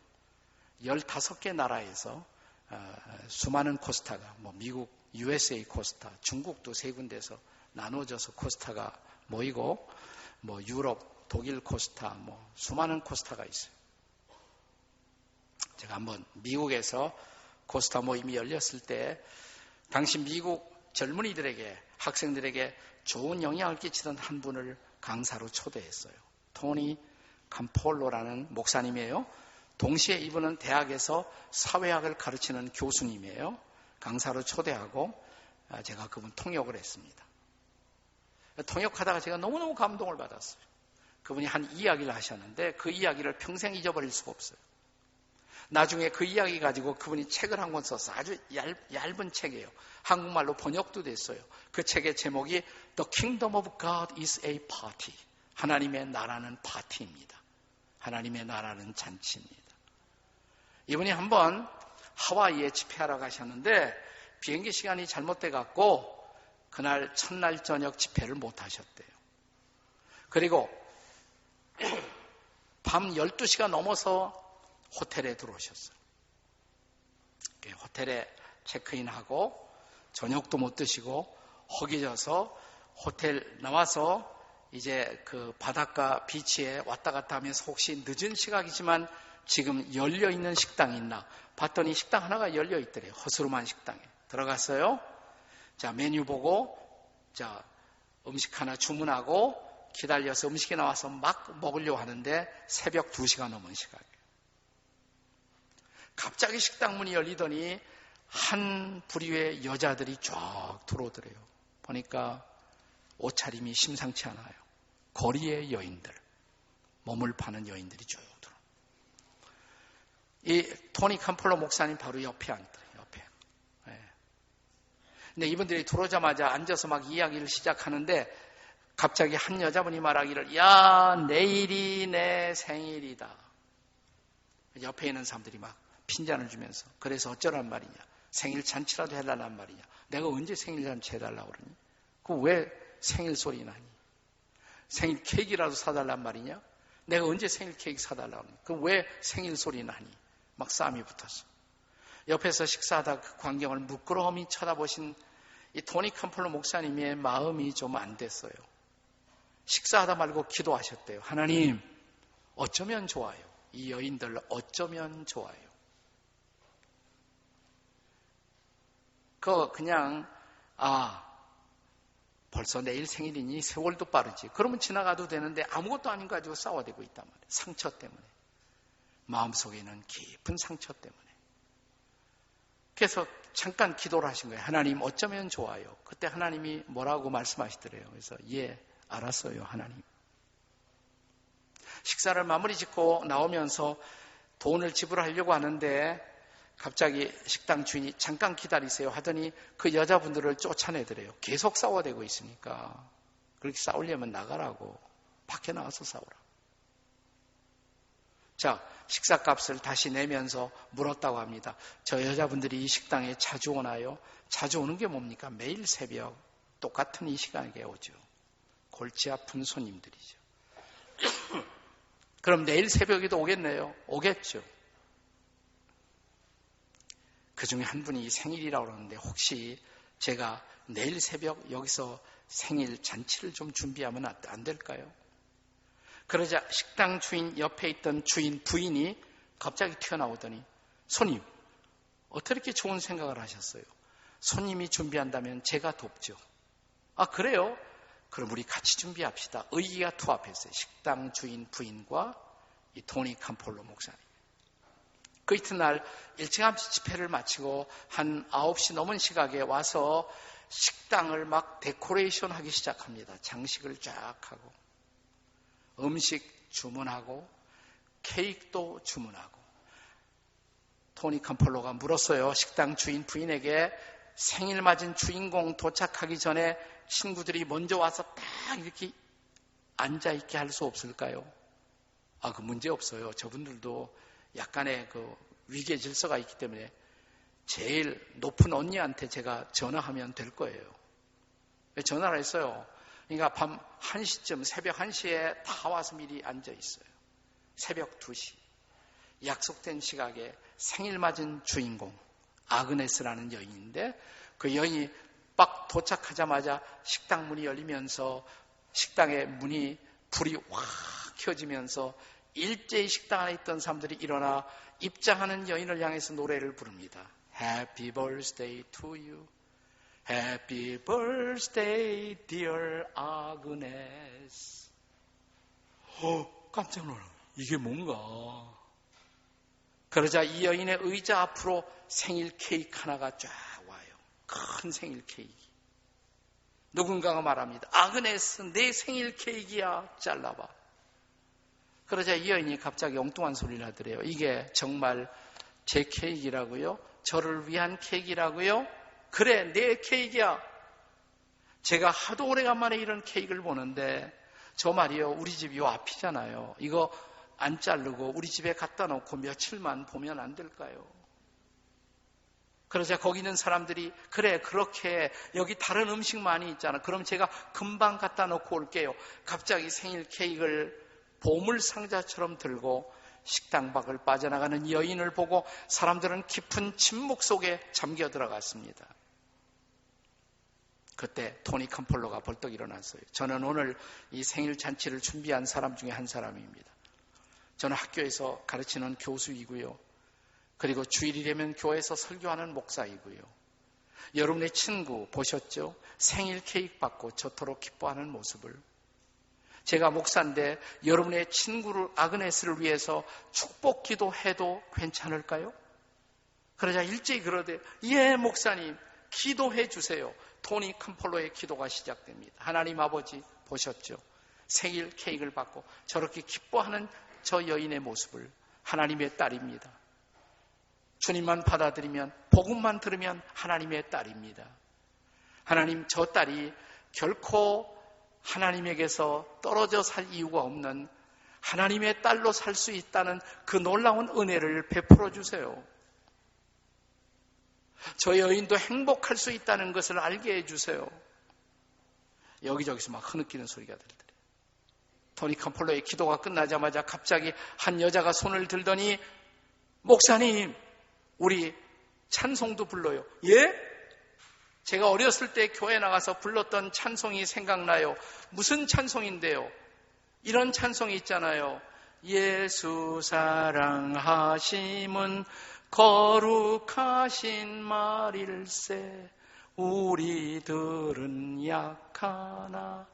15개 나라에서 수많은 코스타가 뭐 미국 USA 코스타, 중국도 3군데서 나눠져서 코스타가 모이고 뭐 유럽, 독일 코스타, 뭐 수많은 코스타가 있어요. 제가 한번 미국에서 코스타 모임이 열렸을 때 당시 미국 젊은이들에게 학생들에게 좋은 영향을 끼치던 한 분을 강사로 초대했어요. 토니 캄폴로라는 목사님이에요. 동시에 이분은 대학에서 사회학을 가르치는 교수님이에요. 강사로 초대하고 제가 그분 통역을 했습니다. 통역하다가 제가 너무너무 감동을 받았어요. 그분이 한 이야기를 하셨는데 그 이야기를 평생 잊어버릴 수가 없어요. 나중에 그 이야기 가지고 그분이 책을 한 권 썼어요. 아주 얇은 책이에요. 한국말로 번역도 됐어요. 그 책의 제목이 The Kingdom of God is a Party. 하나님의 나라는 파티입니다. 하나님의 나라는 잔치입니다. 이분이 한번 하와이에 집회하러 가셨는데 비행기 시간이 잘못돼 갖고 그날 첫날 저녁 집회를 못 하셨대요. 그리고 밤 12시가 넘어서 호텔에 들어오셨어요. 호텔에 체크인하고 저녁도 못 드시고 허기져서 호텔 나와서 이제 그 바닷가 비치에 왔다 갔다 하면서 혹시 늦은 시각이지만 지금 열려있는 식당이 있나 봤더니 식당 하나가 열려있더래요. 허스름한 식당에 들어갔어요. 자, 메뉴 보고 자, 음식 하나 주문하고 기다려서 음식이 나와서 막 먹으려고 하는데 새벽 2시가 넘은 시각이에요. 갑자기 식당 문이 열리더니 한 부류의 여자들이 쫙 들어오더래요. 보니까 옷차림이 심상치 않아요. 거리의 여인들, 몸을 파는 여인들이 쭉 들어요. 이 토니 캄폴로 목사님 바로 옆에 앉더래요. 옆에. 네. 근데 이분들이 들어오자마자 앉아서 막 이야기를 시작하는데 갑자기 한 여자분이 말하기를 야, 내일이 내 생일이다. 옆에 있는 사람들이 막 핀잔을 주면서 그래서 어쩌란 말이냐. 생일 잔치라도 해달란 말이냐. 내가 언제 생일 잔치 해달라고 그러니? 그 왜 생일 소리 나니? 생일 케이크라도 사달란 말이냐? 내가 언제 생일 케이크 사달라고 그러니? 그 왜 생일 소리 나니? 막 싸움이 붙었어. 옆에서 식사하다 그 광경을 무끄러움이 쳐다보신 이 토니 캄폴로 목사님의 마음이 좀 안 됐어요. 식사하다 말고 기도하셨대요. 하나님, 어쩌면 좋아요. 이 여인들 어쩌면 좋아요. 그냥 벌써 내일 생일이니 세월도 빠르지. 그러면 지나가도 되는데 아무것도 아닌 거 가지고 싸워대고 있단 말이에요. 상처 때문에. 마음속에는 깊은 상처 때문에. 그래서 잠깐 기도를 하신 거예요. 하나님 어쩌면 좋아요. 그때 하나님이 뭐라고 말씀하시더래요. 그래서 예, 알았어요 하나님. 식사를 마무리 짓고 나오면서 돈을 지불하려고 하는데 갑자기 식당 주인이 잠깐 기다리세요 하더니 그 여자분들을 쫓아내더래요. 계속 싸워대고 있으니까 그렇게 싸우려면 나가라고. 밖에 나와서 싸우라. 자, 식사값을 다시 내면서 물었다고 합니다. 저 여자분들이 이 식당에 자주 오나요? 자주 오는 게 뭡니까? 매일 새벽 똑같은 이 시간에 오죠. 골치 아픈 손님들이죠. 그럼 내일 새벽에도 오겠네요? 오겠죠. 그 중에 한 분이 생일이라고 그러는데 혹시 제가 내일 새벽 여기서 생일 잔치를 좀 준비하면 안 될까요? 그러자 식당 주인 옆에 있던 주인 부인이 갑자기 튀어나오더니 손님, 어떻게 이렇게 좋은 생각을 하셨어요? 손님이 준비한다면 제가 돕죠. 아, 그래요? 그럼 우리 같이 준비합시다. 의기가 투합했어요. 식당 주인 부인과 이 토니 캄폴로 목사님. 그 이튿날 일찌감치 집회를 마치고 한 9시 넘은 시각에 와서 식당을 막 데코레이션 하기 시작합니다. 장식을 쫙 하고 음식 주문하고 케이크도 주문하고. 토니 캄폴로가 물었어요. 식당 주인 부인에게 생일 맞은 주인공 도착하기 전에 친구들이 먼저 와서 딱 이렇게 앉아있게 할 수 없을까요? 그 문제 없어요. 저분들도 약간의 그 위계 질서가 있기 때문에 제일 높은 언니한테 제가 전화하면 될 거예요. 전화를 했어요. 그러니까 밤 1시쯤, 새벽 1시에 다 와서 미리 앉아 있어요. 새벽 2시. 약속된 시각에 생일 맞은 주인공, 아그네스라는 여인인데 그 여인이 막 도착하자마자 식당 문이 열리면서 식당의 문이 불이 확 켜지면서 일제히 식당 안에 있던 사람들이 일어나 입장하는 여인을 향해서 노래를 부릅니다. Happy birthday to you. Happy birthday dear Agnes. 깜짝 놀라. 이게 뭔가. 그러자 이 여인의 의자 앞으로 생일 케이크 하나가 쫙 와요. 큰 생일 케이크. 누군가가 말합니다. 아그네스, 내 생일 케이크야. 잘라봐. 그러자 이 여인이 갑자기 엉뚱한 소리를 하더래요. 이게 정말 제 케이크라고요? 저를 위한 케이크라고요? 그래, 내 케이크야. 제가 하도 오래간만에 이런 케이크를 보는데 저 말이요, 우리 집 요 앞이잖아요. 이거 안 자르고 우리 집에 갖다 놓고 며칠만 보면 안 될까요? 그러자 거기 있는 사람들이 그래, 그렇게 여기 다른 음식 많이 있잖아. 그럼 제가 금방 갖다 놓고 올게요. 갑자기 생일 케이크를 보물 상자처럼 들고 식당 밖을 빠져나가는 여인을 보고 사람들은 깊은 침묵 속에 잠겨 들어갔습니다. 그때 토니 캄폴로가 벌떡 일어났어요. 저는 오늘 이 생일 잔치를 준비한 사람 중에 한 사람입니다. 저는 학교에서 가르치는 교수이고요. 그리고 주일이 되면 교회에서 설교하는 목사이고요. 여러분의 친구 보셨죠? 생일 케이크 받고 저토록 기뻐하는 모습을. 제가 목사인데 여러분의 친구를 아그네스를 위해서 축복 기도해도 괜찮을까요? 그러자 일제히 그러대, 예 목사님 기도해 주세요. 토니 캄폴로의 기도가 시작됩니다. 하나님 아버지 보셨죠? 생일 케이크를 받고 저렇게 기뻐하는 저 여인의 모습을. 하나님의 딸입니다. 주님만 받아들이면, 복음만 들으면 하나님의 딸입니다. 하나님, 저 딸이 결코 하나님에게서 떨어져 살 이유가 없는 하나님의 딸로 살 수 있다는 그 놀라운 은혜를 베풀어 주세요. 저 여인도 행복할 수 있다는 것을 알게 해주세요. 여기저기서 막 흐느끼는 소리가 들더래요. 토니 캄폴로의 기도가 끝나자마자 갑자기 한 여자가 손을 들더니 목사님, 우리 찬송도 불러요. 예? 제가 어렸을 때 교회 나가서 불렀던 찬송이 생각나요. 무슨 찬송인데요? 이런 찬송이 있잖아요. 예수 사랑하심은 거룩하신 말일세 우리들은 약하나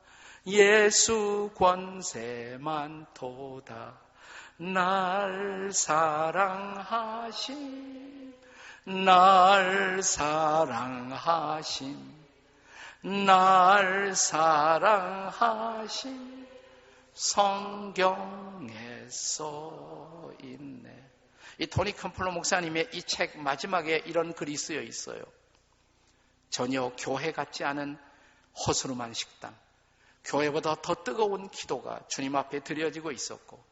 예수 권세 많도다. 날 사랑하심, 날 사랑하심, 날 사랑하심 성경에 써 있네. 이 토니 캄폴로 목사님의 이 책 마지막에 이런 글이 쓰여 있어요. 전혀 교회 같지 않은 허스름한 식당, 교회보다 더 뜨거운 기도가 주님 앞에 드려지고 있었고,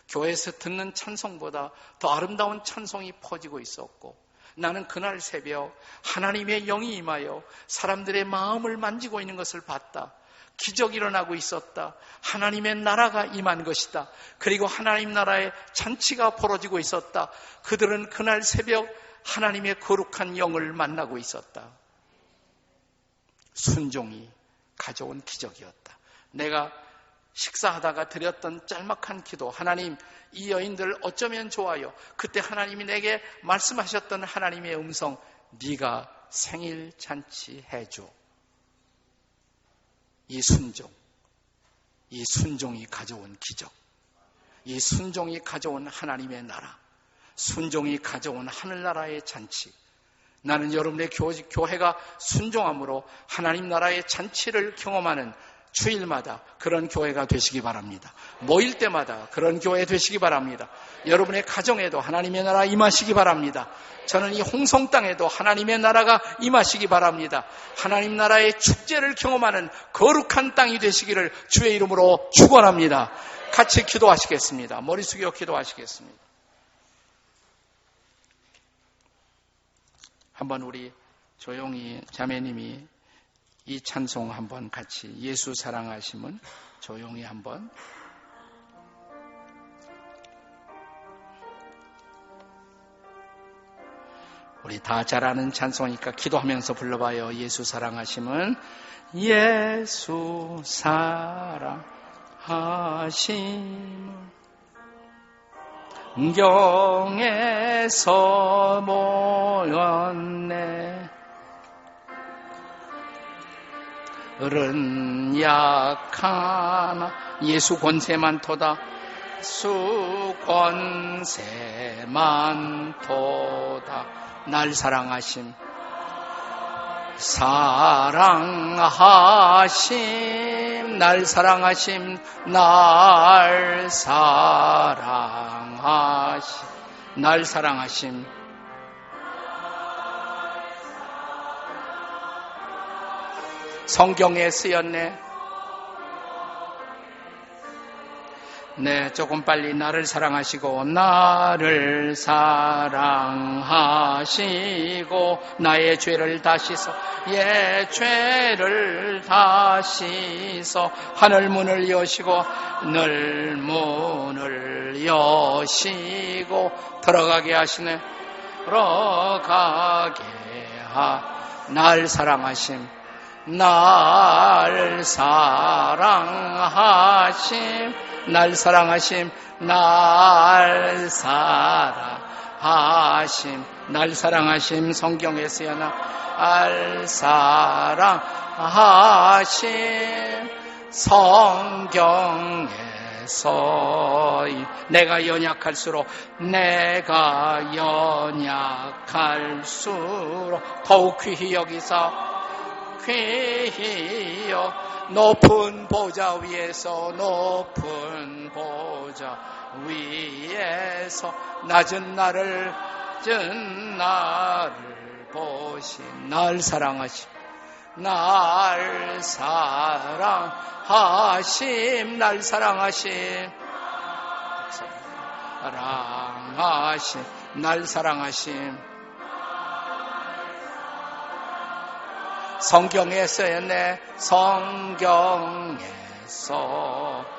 교회에서 듣는 찬송보다 더 아름다운 찬송이 퍼지고 있었고, 나는 그날 새벽 하나님의 영이 임하여 사람들의 마음을 만지고 있는 것을 봤다. 기적이 일어나고 있었다. 하나님의 나라가 임한 것이다. 그리고 하나님 나라의 잔치가 벌어지고 있었다. 그들은 그날 새벽 하나님의 거룩한 영을 만나고 있었다. 순종이 가져온 기적이었다. 내가 식사하다가 드렸던 짤막한 기도, 하나님 이 여인들 어쩌면 좋아요. 그때 하나님이 내게 말씀하셨던 하나님의 음성, 네가 생일 잔치 해줘. 이 순종이 가져온 기적, 이 순종이 가져온 하나님의 나라, 순종이 가져온 하늘나라의 잔치. 나는 여러분의 교회가 순종함으로 하나님 나라의 잔치를 경험하는 주일마다 그런 교회가 되시기 바랍니다. 모일 때마다 그런 교회 되시기 바랍니다. 여러분의 가정에도 하나님의 나라 임하시기 바랍니다. 저는 이 홍성 땅에도 하나님의 나라가 임하시기 바랍니다. 하나님 나라의 축제를 경험하는 거룩한 땅이 되시기를 주의 이름으로 축원합니다. 같이 기도하시겠습니다. 머리 숙여 기도하시겠습니다. 한번 우리 조용히 자매님이 이 찬송 한번 같이, 예수 사랑하심은 조용히 한번. 우리 다 잘 아는 찬송이니까 기도하면서 불러봐요. 예수 사랑하심은, 예수 사랑하심은 경에서 모였네. 을은 약하나 예수 권세 많도다. 수 권세 많도다. 날 사랑하심, 사랑하심, 날 사랑하심, 날 사랑하심, 날 사랑하심, 성경에 쓰였네. 네, 조금 빨리. 나를 사랑하시고 나를 사랑하시고 나의 죄를 다 씻어 죄를 다 씻어 하늘 문을 여시고 늘 문을 여시고 들어가게 하시네. 들어가게 날 사랑하심 날 사랑하심 날 사랑하심 날 사랑하심 날 사랑하심 성경에 쓰여나 날 사랑하심 성경에서 내가 연약할수록 더욱 귀히 여기사 귀히 높은 보좌 위에서 낮은 나를 보신 날 사랑하심 날 사랑하심 날 사랑하심 성경에 쓰였네. 성경에서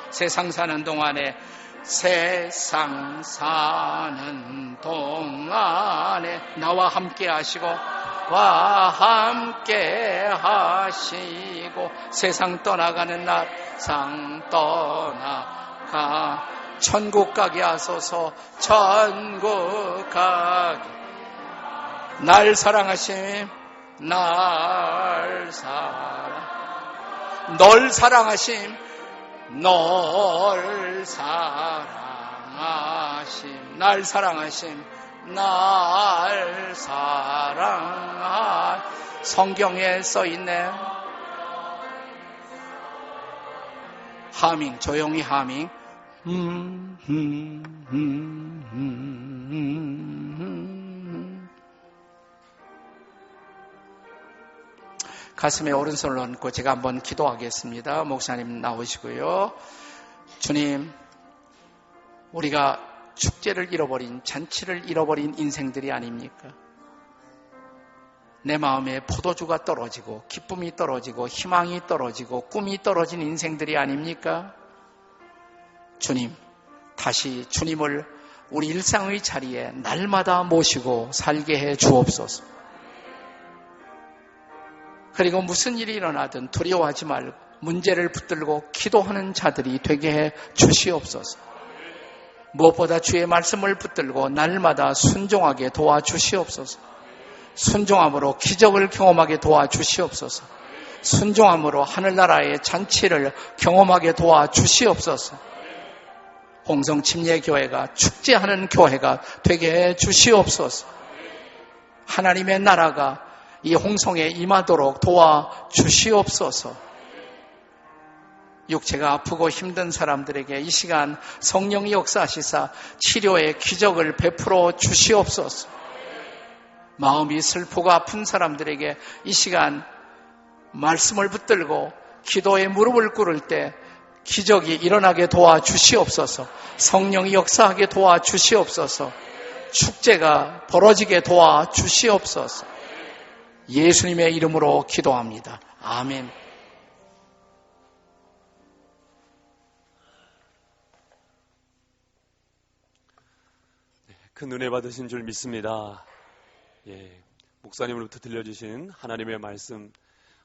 세상 사는 동안에 나와 함께 하시고 세상 떠나가는 날 천국 가게 하소서. 천국 가게 날 사랑하심 널 사랑하심 날 사랑하심 성경에 써있네. 하밍 조용히 하밍 가슴에 오른손을 얹고 제가 한번 기도하겠습니다. 목사님 나오시고요. 주님, 우리가 축제를 잃어버린, 잔치를 잃어버린 인생들이 아닙니까? 내 마음에 포도주가 떨어지고 기쁨이 떨어지고 희망이 떨어지고 꿈이 떨어진 인생들이 아닙니까? 주님, 다시 주님을 우리 일상의 자리에 날마다 모시고 살게 해 주옵소서. 그리고 무슨 일이 일어나든 두려워하지 말고 문제를 붙들고 기도하는 자들이 되게 해 주시옵소서. 무엇보다 주의 말씀을 붙들고 날마다 순종하게 도와주시옵소서. 순종함으로 기적을 경험하게 도와주시옵소서. 순종함으로 하늘나라의 잔치를 경험하게 도와주시옵소서. 홍성 침례교회가 축제하는 교회가 되게 해 주시옵소서. 하나님의 나라가 이 홍성에 임하도록 도와주시옵소서. 육체가 아프고 힘든 사람들에게 이 시간 성령이 역사하시사 치료의 기적을 베풀어 주시옵소서. 마음이 슬프고 아픈 사람들에게 이 시간 말씀을 붙들고 기도에 무릎을 꿇을 때 기적이 일어나게 도와주시옵소서. 성령이 역사하게 도와주시옵소서. 축제가 벌어지게 도와주시옵소서. 예수님의 이름으로 기도합니다. 아멘. 큰 은혜 받으신 줄 믿습니다. 목사님으로부터 들려주신 하나님의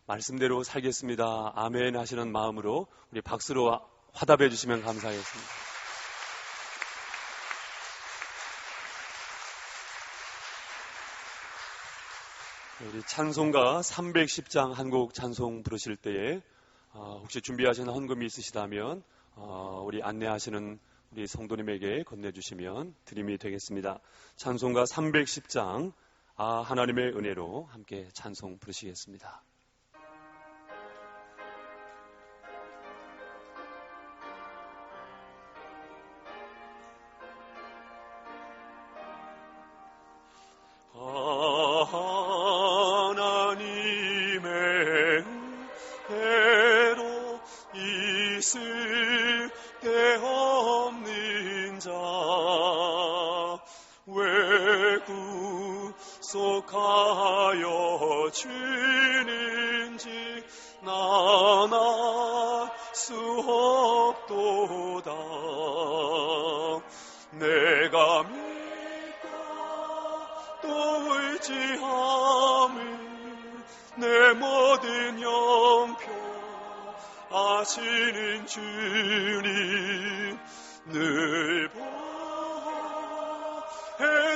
말씀대로 살겠습니다. 아멘 하시는 마음으로 우리 박수로 화답해 주시면 감사하겠습니다. 우리 찬송가 310장 한 곡 찬송 부르실 때에 혹시 준비하시는 헌금이 있으시다면 우리 안내하시는 우리 성도님에게 건네주시면 드림이 되겠습니다. 찬송가 310장 하나님의 은혜로 함께 찬송 부르시겠습니다. 하여 주는지 나나 수 없도다. 내가 믿고 또 의지함을 내 모든 영표 아시는 주님 늘 보해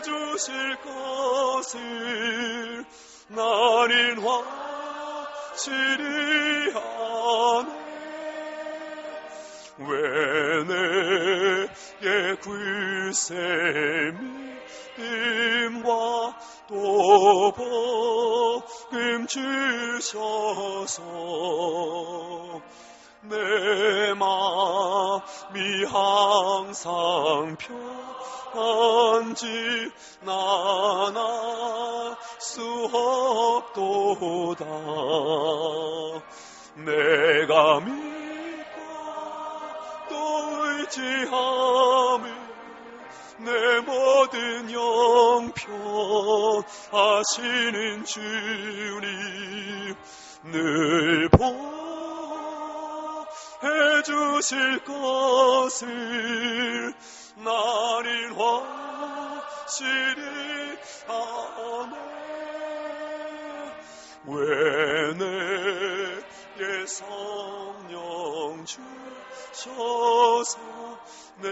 주실 것을 나는 확실히 아네. 왜 내게 글쎄 믿음과 또 복음 주셔서 내 마음이 항상 편한지 나나 수 없도다. 내가 믿고 또 의지함을 내 모든 영표 하시는 주님 늘 보해 주실 것을 나는 확실히 아네. 왜 내게 성령 주셔서 내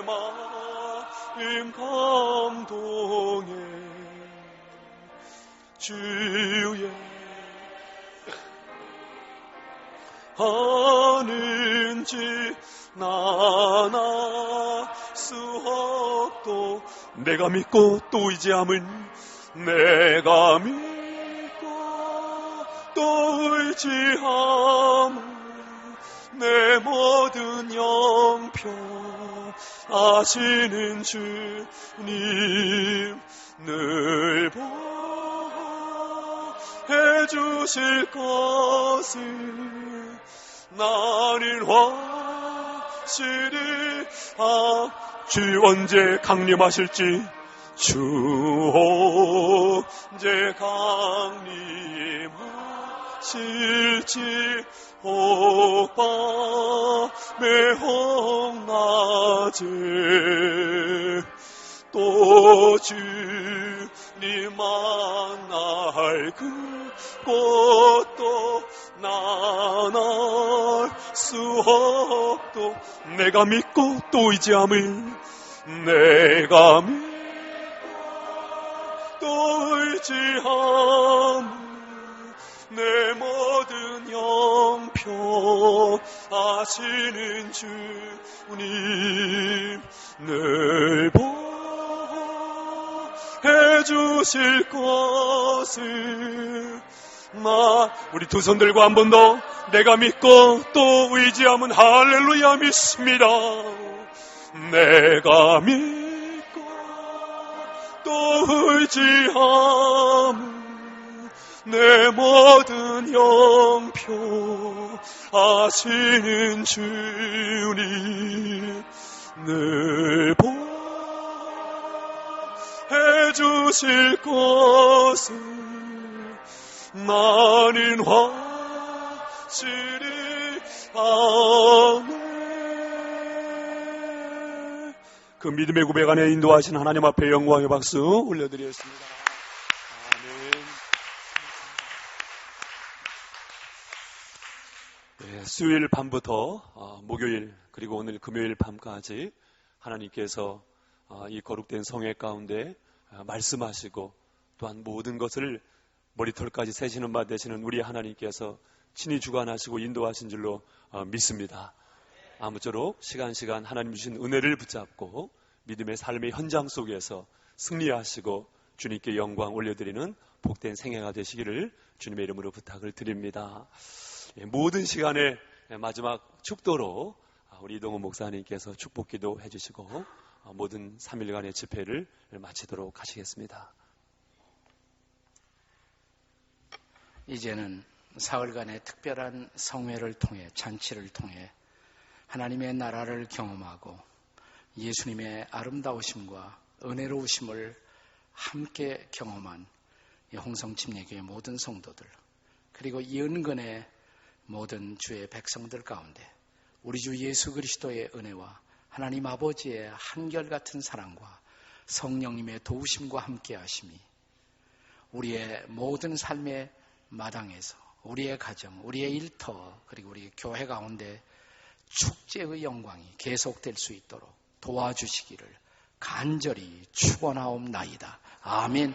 마음 감동해 주의 하는지 나나 수 없도. 내가 믿고 또 의지함을 내가 믿고 또 의지함을 내 모든 영표 아시는 주님 늘 보해 주실 것을 나는 확실히 주 언제 강림하실지 주 언제 강림하실지 혹밤에 혹낮에 또 주님 만날 그곳도 나날 수 없도. 내가 믿고 또 의지함을 내가 믿고 또 의지함을 내 모든 영표 아시는 주님 늘 보해 주실 것을 우리 두 손 들고 한 번 더 내가 믿고 또 의지함은 할렐루야 믿습니다. 내가 믿고 또 의지함은 내 모든 영표 아시는 주님 늘 보해 주실 것을 나는 확실히 아네. 그 믿음의 고백 안에 인도하신 하나님 앞에 영광의 박수 올려드리겠습니다. 아멘. 네, 수요일 밤부터 목요일 그리고 오늘 금요일 밤까지 하나님께서 이 거룩된 성회 가운데 말씀하시고 또한 모든 것을 머리털까지 세시는 바 되시는 우리 하나님께서 친히 주관하시고 인도하신 줄로 믿습니다. 아무쪼록 시간 하나님 주신 은혜를 붙잡고 믿음의 삶의 현장 속에서 승리하시고 주님께 영광 올려드리는 복된 생애가 되시기를 주님의 이름으로 부탁을 드립니다. 모든 시간의 마지막 축도로 우리 이동훈 목사님께서 축복기도 해주시고 모든 3일간의 집회를 마치도록 하시겠습니다. 이제는 사흘간의 특별한 성회를 통해 잔치를 통해 하나님의 나라를 경험하고 예수님의 아름다우심과 은혜로우심을 함께 경험한 이 홍성침례교회 모든 성도들, 그리고 이 은근의 모든 주의 백성들 가운데 우리 주 예수 그리스도의 은혜와 하나님 아버지의 한결같은 사랑과 성령님의 도우심과 함께 하심이 우리의 모든 삶의 마당에서 우리의 가정, 우리의 일터, 그리고 우리 교회 가운데 축제의 영광이 계속될 수 있도록 도와주시기를 간절히 축원하옵나이다. 아멘.